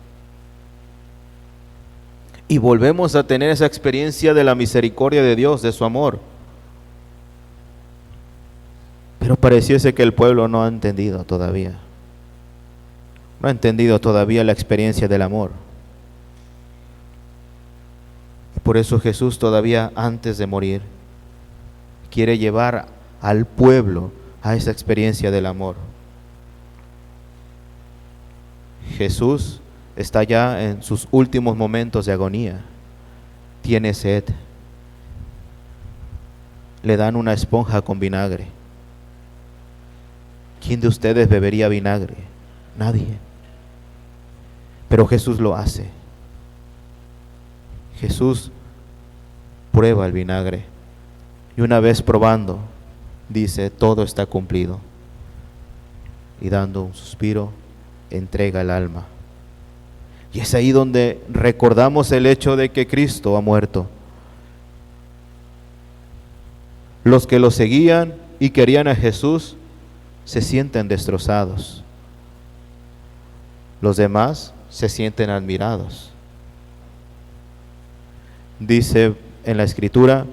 [SPEAKER 1] Y volvemos a tener esa experiencia de la misericordia de Dios, de su amor. Pero pareciese que el pueblo no ha entendido todavía. No ha entendido todavía la experiencia del amor. Y por eso Jesús, todavía antes de morir, quiere llevar al pueblo a esa experiencia del amor. Jesús está ya en sus últimos momentos de agonía. Tiene sed. Le dan una esponja con vinagre. ¿Quién de ustedes bebería vinagre? Nadie. Pero Jesús lo hace. Jesús prueba el vinagre y una vez probando, dice: todo está cumplido. Y dando un suspiro, entrega el alma. Y es ahí donde recordamos el hecho de que Cristo ha muerto. Los que lo seguían y querían a Jesús se sienten destrozados. Los demás se sienten admirados. Dice en la Escritura,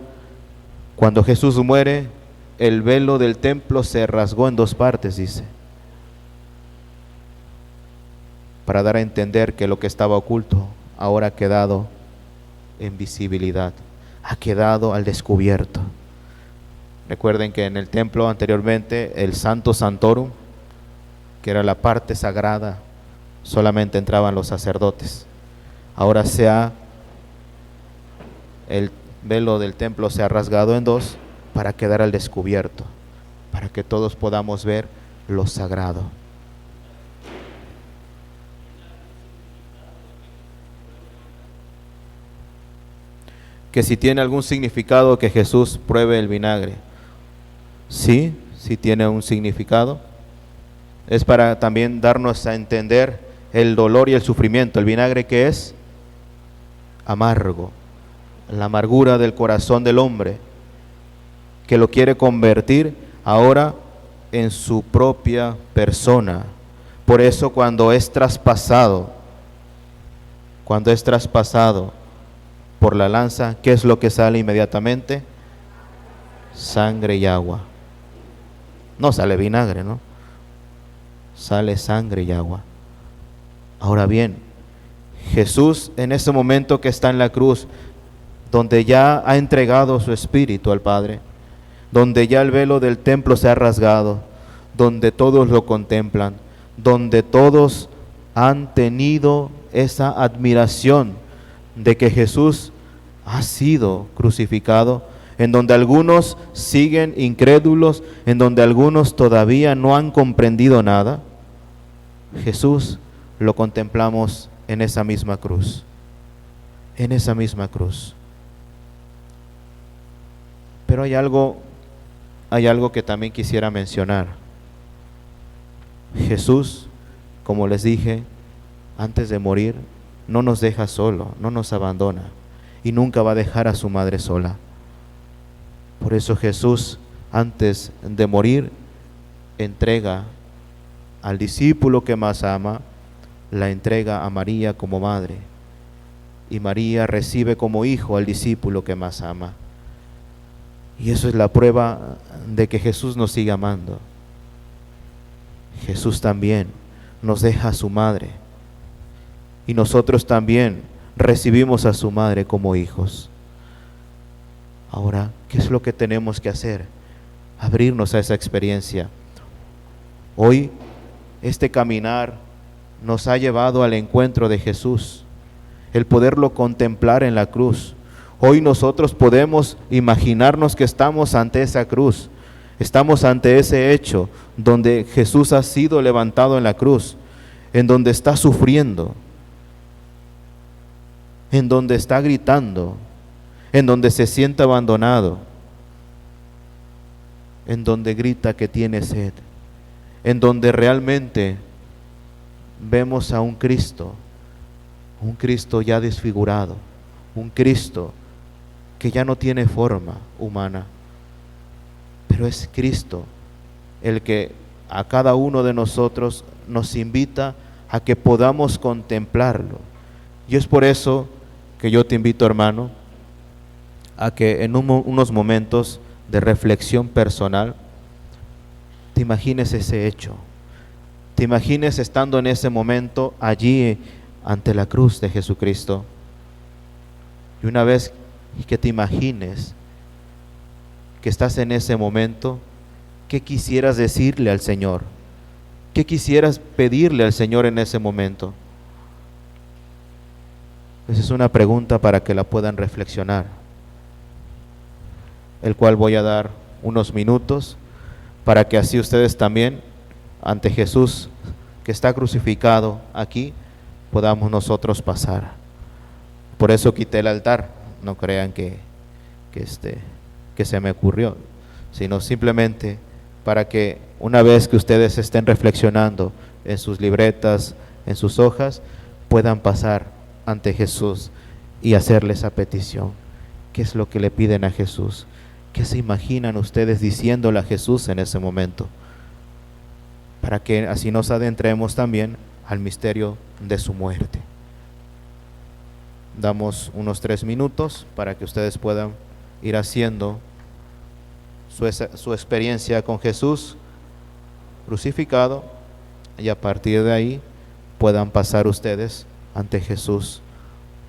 [SPEAKER 1] cuando Jesús muere, el velo del templo se rasgó en dos partes, dice, para dar a entender que lo que estaba oculto ahora ha quedado en visibilidad, ha quedado al descubierto. Recuerden que en el templo anteriormente el Santo Santorum, que era la parte sagrada, solamente entraban los sacerdotes. Ahora el velo del templo se ha rasgado en dos para quedar al descubierto, para que todos podamos ver lo sagrado. Que si tiene algún significado que Jesús pruebe el vinagre. Sí, sí tiene un significado. Es para también darnos a entender el dolor y el sufrimiento. El vinagre, ¿qué es? Amargo. La amargura del corazón del hombre, que lo quiere convertir ahora en su propia persona. Por eso cuando es traspasado por la lanza, ¿qué es lo que sale inmediatamente? Sangre y agua. No sale vinagre, ¿no? Sale sangre y agua. Ahora bien, Jesús en ese momento que está en la cruz, donde ya ha entregado su espíritu al Padre, donde ya el velo del templo se ha rasgado, donde todos lo contemplan, donde todos han tenido esa admiración de que Jesús ha sido crucificado, en donde algunos siguen incrédulos, en donde algunos todavía no han comprendido nada. Jesús lo contemplamos en esa misma cruz, en esa misma cruz. Pero hay algo que también quisiera mencionar. Jesús, como les dije, antes de morir, no nos deja solo, no nos abandona y nunca va a dejar a su madre sola. Por eso Jesús, antes de morir, entrega al discípulo que más ama, la entrega a María como madre, y María recibe como hijo al discípulo que más ama. Y eso es la prueba de que Jesús nos sigue amando. Jesús también nos deja a su madre, y nosotros también recibimos a su madre como hijos. Ahora, ¿qué es lo que tenemos que hacer? Abrirnos a esa experiencia. Hoy, este caminar nos ha llevado al encuentro de Jesús, el poderlo contemplar en la cruz. Hoy nosotros podemos imaginarnos que estamos ante esa cruz, estamos ante ese hecho donde Jesús ha sido levantado en la cruz, en donde está sufriendo, en donde está gritando, en donde se siente abandonado, en donde grita que tiene sed, en donde realmente vemos a un Cristo ya desfigurado, un Cristo que ya no tiene forma humana, pero es Cristo el que a cada uno de nosotros nos invita a que podamos contemplarlo. Y es por eso que yo te invito, hermano, a que en unos momentos de reflexión personal te imagines ese hecho, te imagines estando en ese momento allí ante la cruz de Jesucristo. Y una vez que te imagines que estás en ese momento, ¿qué quisieras decirle al Señor? ¿Qué quisieras pedirle al Señor en ese momento? Esa es una pregunta para que la puedan reflexionar, el cual voy a dar unos minutos para que así ustedes también, ante Jesús que está crucificado aquí, podamos nosotros pasar. Por eso quité el altar, no crean que se me ocurrió, sino simplemente para que una vez que ustedes estén reflexionando en sus libretas, en sus hojas, puedan pasar ante Jesús y hacerle esa petición. ¿Qué es lo que le piden a Jesús? ¿Qué se imaginan ustedes diciéndole a Jesús en ese momento? Para que así nos adentremos también al misterio de su muerte. Damos unos 3 minutos para que ustedes puedan ir haciendo su experiencia con Jesús crucificado, y a partir de ahí puedan pasar ustedes ante Jesús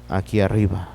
[SPEAKER 1] aquí arriba.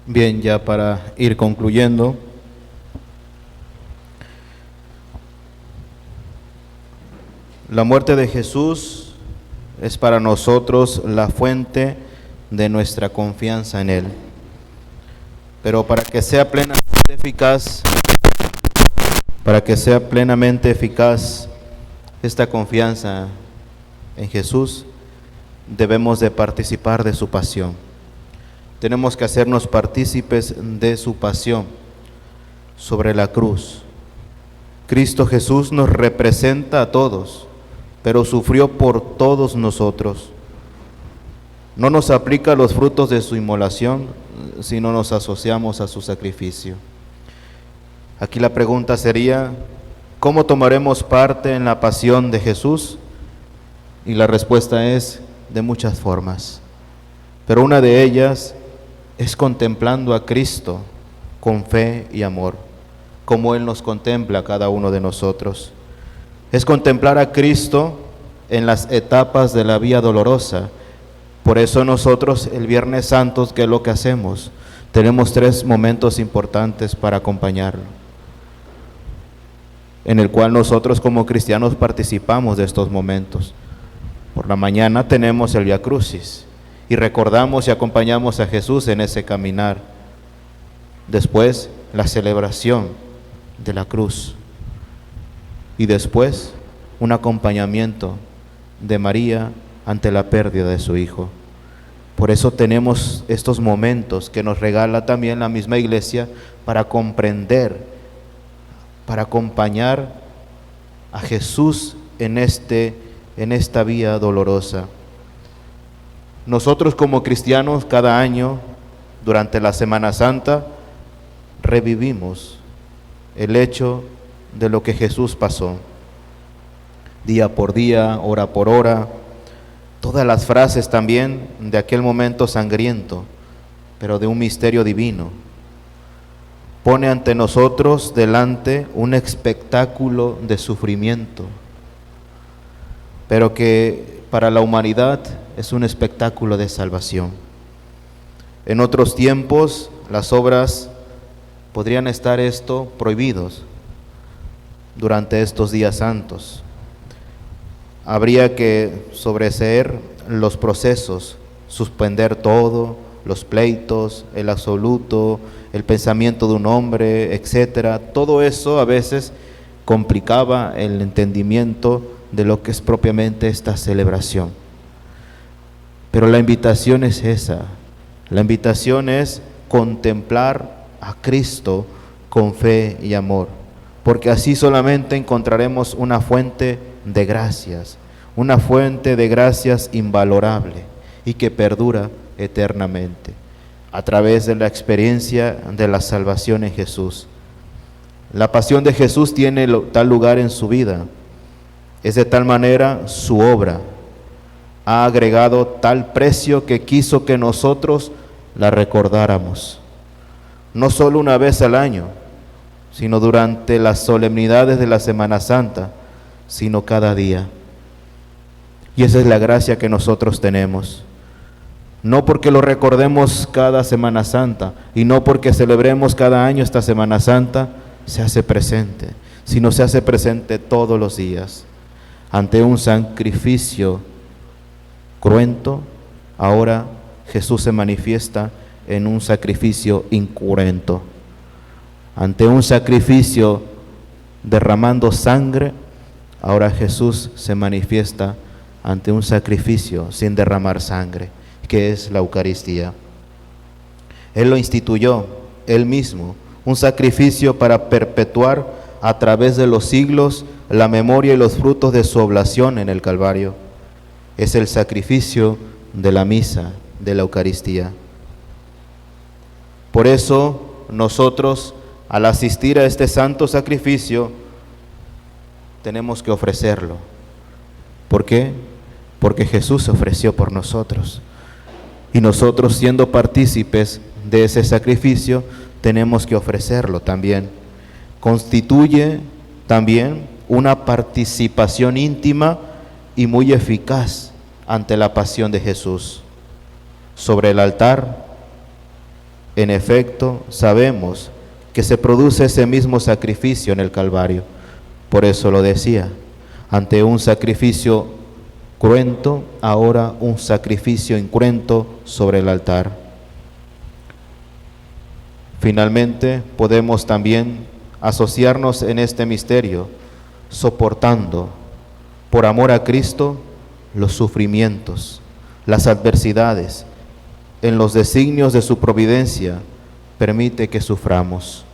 [SPEAKER 1] Bien, ya para ir concluyendo, la muerte de Jesús es para nosotros la fuente de nuestra confianza en Él. Pero para que sea plenamente eficaz esta confianza en Jesús, debemos de participar de su pasión. Tenemos que hacernos partícipes de su pasión sobre la cruz. Cristo Jesús nos representa a todos, pero sufrió por todos nosotros. No nos aplica los frutos de su inmolación, si no nos asociamos a su sacrificio. Aquí la pregunta sería, ¿cómo tomaremos parte en la pasión de Jesús? Y la respuesta es de muchas formas, pero una de ellas es contemplando a Cristo con fe y amor, como Él nos contempla a cada uno de nosotros. Es contemplar a Cristo en las etapas de la vía dolorosa. Por eso nosotros el Viernes Santo, ¿qué es lo que hacemos? Tenemos 3 momentos importantes para acompañarlo, en el cual nosotros como cristianos participamos de estos momentos. Por la mañana tenemos el Vía Crucis y recordamos y acompañamos a Jesús en ese caminar. Después, la celebración de la cruz. Y después, un acompañamiento de María ante la pérdida de su hijo. Por eso tenemos estos momentos que nos regala también la misma Iglesia para comprender, para acompañar a Jesús en esta vía dolorosa. Nosotros como cristianos cada año, durante la Semana Santa, revivimos el hecho de lo que Jesús pasó. Día por día, hora por hora, todas las frases también de aquel momento sangriento, pero de un misterio divino. Pone ante nosotros delante un espectáculo de sufrimiento, pero que para la humanidad es un espectáculo de salvación. En otros tiempos las obras podrían estar prohibidos durante estos días santos. Habría que sobreseer los procesos, suspender todo, los pleitos, el absoluto, el pensamiento de un hombre, etcétera. Todo eso a veces complicaba el entendimiento de lo que es propiamente esta celebración. Pero la invitación es esa, la invitación es contemplar a Cristo con fe y amor, porque así solamente encontraremos una fuente de gracias invalorable y que perdura eternamente, a través de la experiencia de la salvación en Jesús. La pasión de Jesús tiene tal lugar en su vida, es de tal manera su obra, ha agregado tal precio que quiso que nosotros la recordáramos, no solo una vez al año, sino durante las solemnidades de la Semana Santa, sino cada día. Y esa es la gracia que nosotros tenemos. No porque lo recordemos cada Semana Santa y no porque celebremos cada año esta Semana Santa, se hace presente, sino se hace presente todos los días. Ante un sacrificio cruento, ahora Jesús se manifiesta en un sacrificio incruento. Ante un sacrificio derramando sangre, ahora Jesús se manifiesta ante un sacrificio sin derramar sangre, que es la Eucaristía. Él lo instituyó, Él mismo, un sacrificio para perpetuar a través de los siglos la memoria y los frutos de su oblación en el Calvario. Es el sacrificio de la misa, de la Eucaristía. Por eso nosotros, al asistir a este santo sacrificio, tenemos que ofrecerlo. ¿Por qué? Porque Jesús se ofreció por nosotros. Y nosotros, siendo partícipes de ese sacrificio, tenemos que ofrecerlo también. Constituye también una participación íntima y muy eficaz ante la pasión de Jesús. Sobre el altar En efecto, sabemos que se produce ese mismo sacrificio en el Calvario. Por eso lo decía, ante un sacrificio cruento, ahora un sacrificio incruento sobre el altar. Finalmente, podemos también asociarnos en este misterio, soportando, por amor a Cristo, los sufrimientos, las adversidades, en los designios de su providencia, permite que suframos.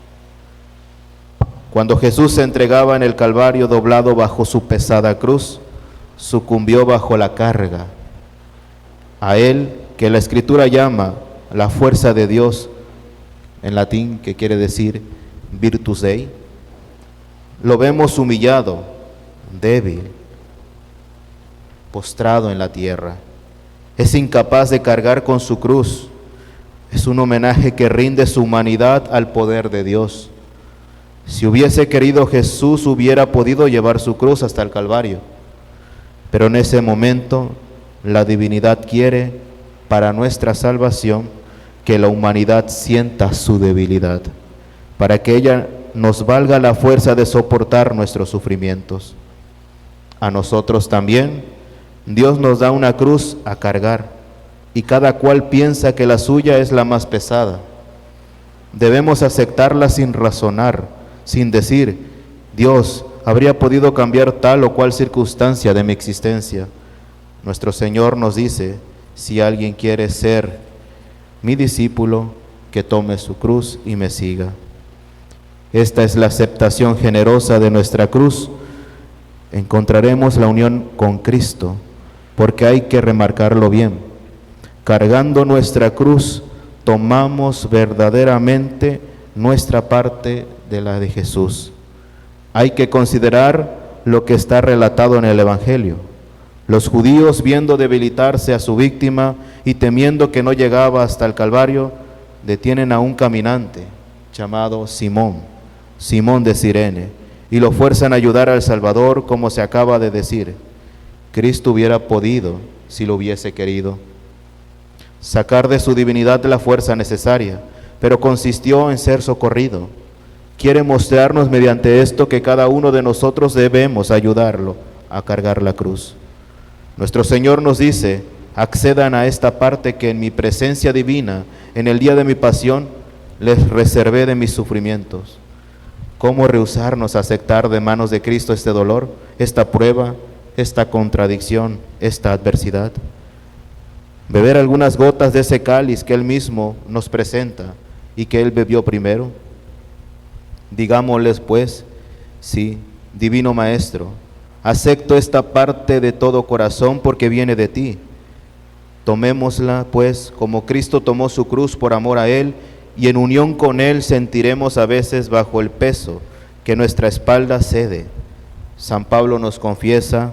[SPEAKER 1] Cuando Jesús se entregaba en el Calvario doblado bajo su pesada cruz, sucumbió bajo la carga. A él, que la Escritura llama la fuerza de Dios, en latín que quiere decir Virtus Dei, lo vemos humillado, débil, postrado en la tierra. Es incapaz de cargar con su cruz. Es un homenaje que rinde su humanidad al poder de Dios. Si hubiese querido, Jesús hubiera podido llevar su cruz hasta el Calvario, pero en ese momento la divinidad quiere, para nuestra salvación, que la humanidad sienta su debilidad, para que ella nos valga la fuerza de soportar nuestros sufrimientos. A nosotros también Dios nos da una cruz a cargar, y cada cual piensa que la suya es la más pesada. Debemos aceptarla sin razonar, sin decir, Dios habría podido cambiar tal o cual circunstancia de mi existencia. Nuestro Señor nos dice, si alguien quiere ser mi discípulo, que tome su cruz y me siga. Esta es la aceptación generosa de nuestra cruz. Encontraremos la unión con Cristo, porque hay que remarcarlo bien. Cargando nuestra cruz, tomamos verdaderamente nuestra parte de la de Jesús. Hay que considerar lo que está relatado en el Evangelio. Los judíos, viendo debilitarse a su víctima y temiendo que no llegaba hasta el Calvario, detienen a un caminante llamado Simón de Cirene, y lo fuerzan a ayudar al Salvador, como se acaba de decir. Cristo hubiera podido, si lo hubiese querido, sacar de su divinidad la fuerza necesaria, pero consistió en ser socorrido. Quiere mostrarnos mediante esto que cada uno de nosotros debemos ayudarlo a cargar la cruz. Nuestro Señor nos dice, accedan a esta parte que en mi presencia divina, en el día de mi pasión, les reservé de mis sufrimientos. ¿Cómo rehusarnos a aceptar de manos de Cristo este dolor, esta prueba, esta contradicción, esta adversidad? Beber algunas gotas de ese cáliz que Él mismo nos presenta y que Él bebió primero. Digámosles pues, sí, divino Maestro, acepto esta parte de todo corazón porque viene de ti. Tomémosla pues como Cristo tomó su cruz por amor a Él, y en unión con Él sentiremos a veces bajo el peso que nuestra espalda cede. San Pablo nos confiesa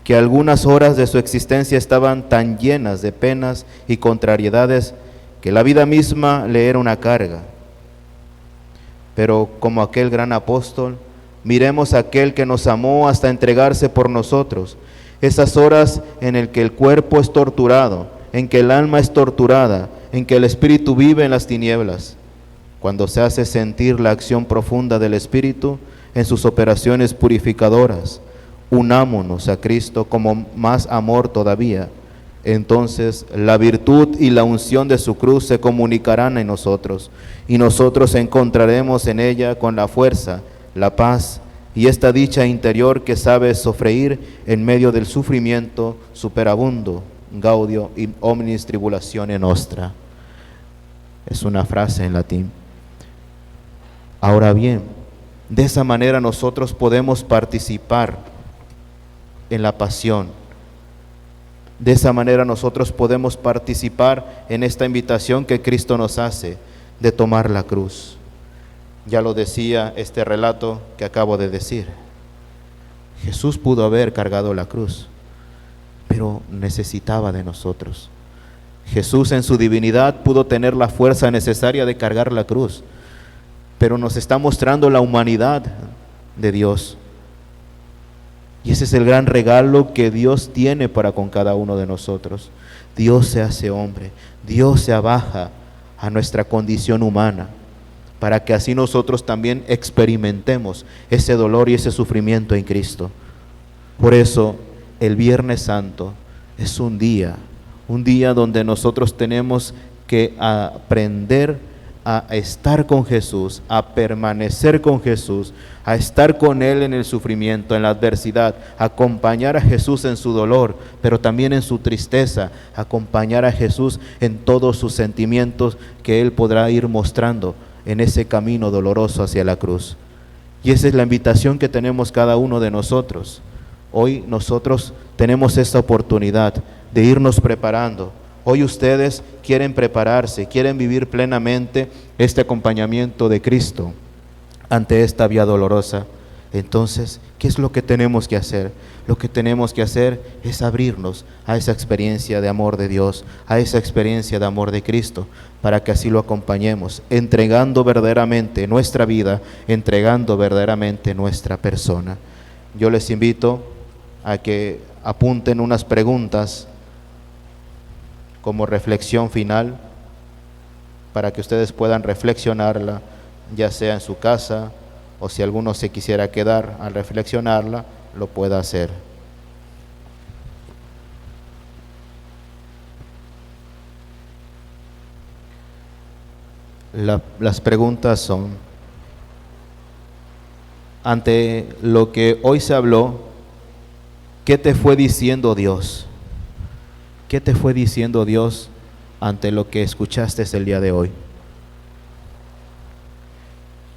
[SPEAKER 1] que algunas horas de su existencia estaban tan llenas de penas y contrariedades que la vida misma le era una carga. Pero como aquel gran apóstol, miremos a aquel que nos amó hasta entregarse por nosotros. Esas horas en el que el cuerpo es torturado, en que el alma es torturada, en que el espíritu vive en las tinieblas. Cuando se hace sentir la acción profunda del Espíritu en sus operaciones purificadoras, unámonos a Cristo como más amor todavía. Entonces la virtud y la unción de su cruz se comunicarán en nosotros, y nosotros encontraremos en ella con la fuerza, la paz y esta dicha interior que sabe sofreír en medio del sufrimiento superabundo, gaudio y omnis tribulatione nostra. Es una frase en latín. Ahora bien, de esa manera nosotros podemos participar en la pasión. De esa manera nosotros podemos participar en esta invitación que Cristo nos hace de tomar la cruz. Ya lo decía este relato que acabo de decir. Jesús pudo haber cargado la cruz, pero necesitaba de nosotros. Jesús en su divinidad pudo tener la fuerza necesaria de cargar la cruz, pero nos está mostrando la humanidad de Dios. Y ese es el gran regalo que Dios tiene para con cada uno de nosotros. Dios se hace hombre, Dios se abaja a nuestra condición humana, para que así nosotros también experimentemos ese dolor y ese sufrimiento en Cristo. Por eso el Viernes Santo es un día donde nosotros tenemos que aprender a estar con Jesús, a permanecer con Jesús, a estar con Él en el sufrimiento, en la adversidad, acompañar a Jesús en su dolor, pero también en su tristeza, acompañar a Jesús en todos sus sentimientos que Él podrá ir mostrando en ese camino doloroso hacia la cruz. Y esa es la invitación que tenemos cada uno de nosotros. Hoy nosotros tenemos esta oportunidad de irnos preparando. Hoy ustedes quieren prepararse, quieren vivir plenamente este acompañamiento de Cristo ante esta vía dolorosa. Entonces, ¿qué es lo que tenemos que hacer? Lo que tenemos que hacer es abrirnos a esa experiencia de amor de Dios, a esa experiencia de amor de Cristo, para que así lo acompañemos, entregando verdaderamente nuestra vida, entregando verdaderamente nuestra persona. Yo les invito a que apunten unas preguntas como reflexión final, para que ustedes puedan reflexionarla, ya sea en su casa, o si alguno se quisiera quedar a reflexionarla, lo pueda hacer. Las preguntas son: ante lo que hoy se habló, ¿qué te fue diciendo Dios? ¿Qué te fue diciendo Dios ante lo que escuchaste el día de hoy?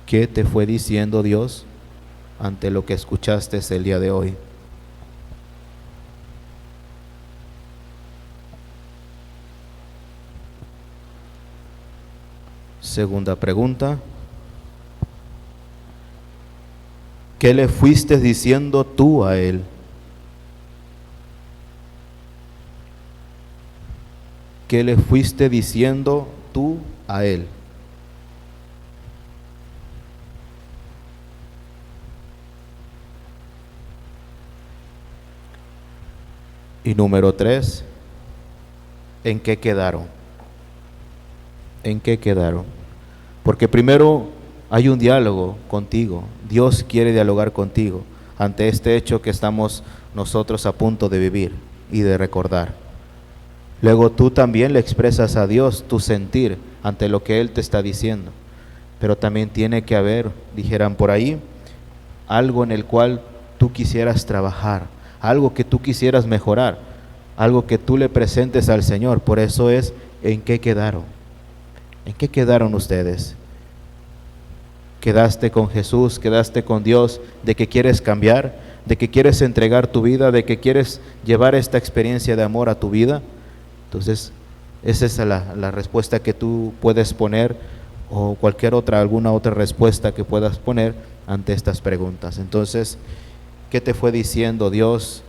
[SPEAKER 1] ¿Qué te fue diciendo Dios ante lo que escuchaste el día de hoy? Segunda pregunta: ¿qué le fuiste diciendo tú a Él? ¿Qué le fuiste diciendo tú a Él? Y número 3, ¿en qué quedaron? ¿En qué quedaron? Porque primero hay un diálogo contigo. Dios quiere dialogar contigo ante este hecho que estamos nosotros a punto de vivir y de recordar. Luego tú también le expresas a Dios tu sentir ante lo que Él te está diciendo. Pero también tiene que haber, dijeran por ahí, algo en el cual tú quisieras trabajar, algo que tú quisieras mejorar, algo que tú le presentes al Señor. Por eso es, ¿en qué quedaron? ¿En qué quedaron ustedes? ¿Quedaste con Jesús? ¿Quedaste con Dios? ¿De que quieres cambiar? ¿De que quieres entregar tu vida? ¿De que quieres llevar esta experiencia de amor a tu vida? Entonces, esa es la respuesta que tú puedes poner, o cualquier otra, alguna otra respuesta que puedas poner ante estas preguntas. Entonces, ¿qué te fue diciendo Dios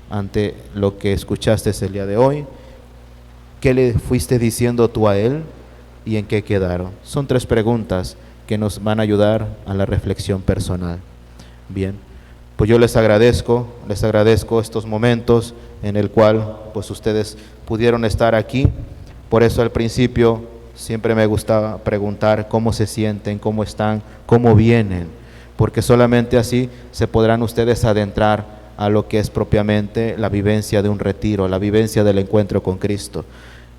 [SPEAKER 1] ante lo que escuchaste el día de hoy? ¿Qué le fuiste diciendo tú a Él? ¿Y en qué quedaron? Son 3 preguntas que nos van a ayudar a la reflexión personal. Bien, pues yo les agradezco estos momentos en el cual pues ustedes pudieron estar aquí. Por eso al principio siempre me gustaba preguntar cómo se sienten, cómo están, cómo vienen, porque solamente así se podrán ustedes adentrar a lo que es propiamente la vivencia de un retiro, la vivencia del encuentro con Cristo.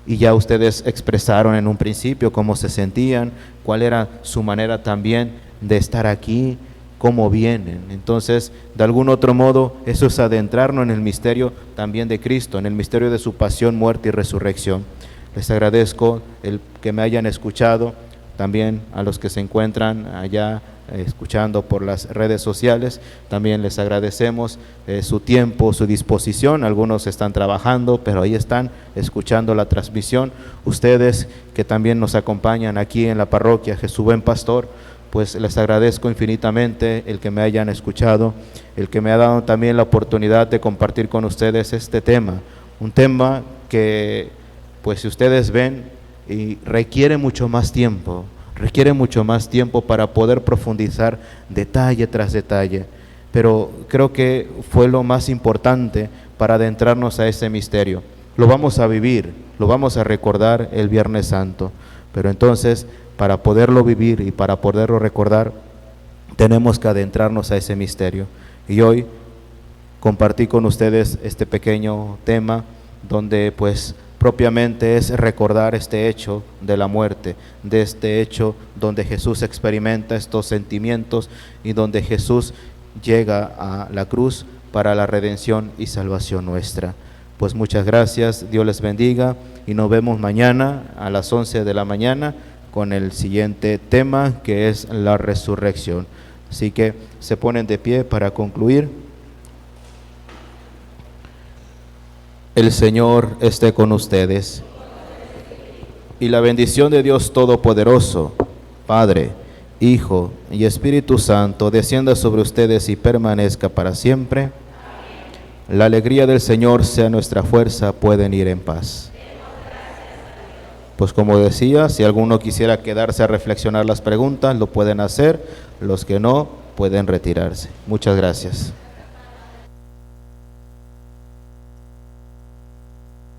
[SPEAKER 1] Y ya ustedes expresaron en un principio cómo se sentían, cuál era su manera también de estar aquí, cómo vienen. Entonces, de algún otro modo, eso es adentrarnos en el misterio también de Cristo, en el misterio de su pasión, muerte y resurrección. Les agradezco el que me hayan escuchado, también a los que se encuentran allá escuchando por las redes sociales, también les agradecemos su tiempo, su disposición. Algunos están trabajando, pero ahí están escuchando la transmisión. Ustedes que también nos acompañan aquí en la parroquia Jesús Buen Pastor, pues les agradezco infinitamente el que me hayan escuchado, el que me ha dado también la oportunidad de compartir con ustedes este tema, un tema que pues si ustedes ven y requiere mucho más tiempo para poder profundizar detalle tras detalle, pero creo que fue lo más importante para adentrarnos a ese misterio. Lo vamos a vivir, lo vamos a recordar el Viernes Santo, Pero entonces, para poderlo vivir y para poderlo recordar, tenemos que adentrarnos a ese misterio. Y hoy compartí con ustedes este pequeño tema donde pues propiamente es recordar este hecho de la muerte, de este hecho donde Jesús experimenta estos sentimientos y donde Jesús llega a la cruz para la redención y salvación nuestra. Pues muchas gracias, Dios les bendiga y nos vemos mañana a las 11 de la mañana con el siguiente tema, que es la resurrección. Así que se ponen de pie para concluir. El Señor esté con ustedes. Y la bendición de Dios Todopoderoso, Padre, Hijo y Espíritu Santo, descienda sobre ustedes y permanezca para siempre. La alegría del Señor sea nuestra fuerza, pueden ir en paz. Pues como decía, si alguno quisiera quedarse a reflexionar las preguntas, lo pueden hacer. Los que no, pueden retirarse. Muchas gracias.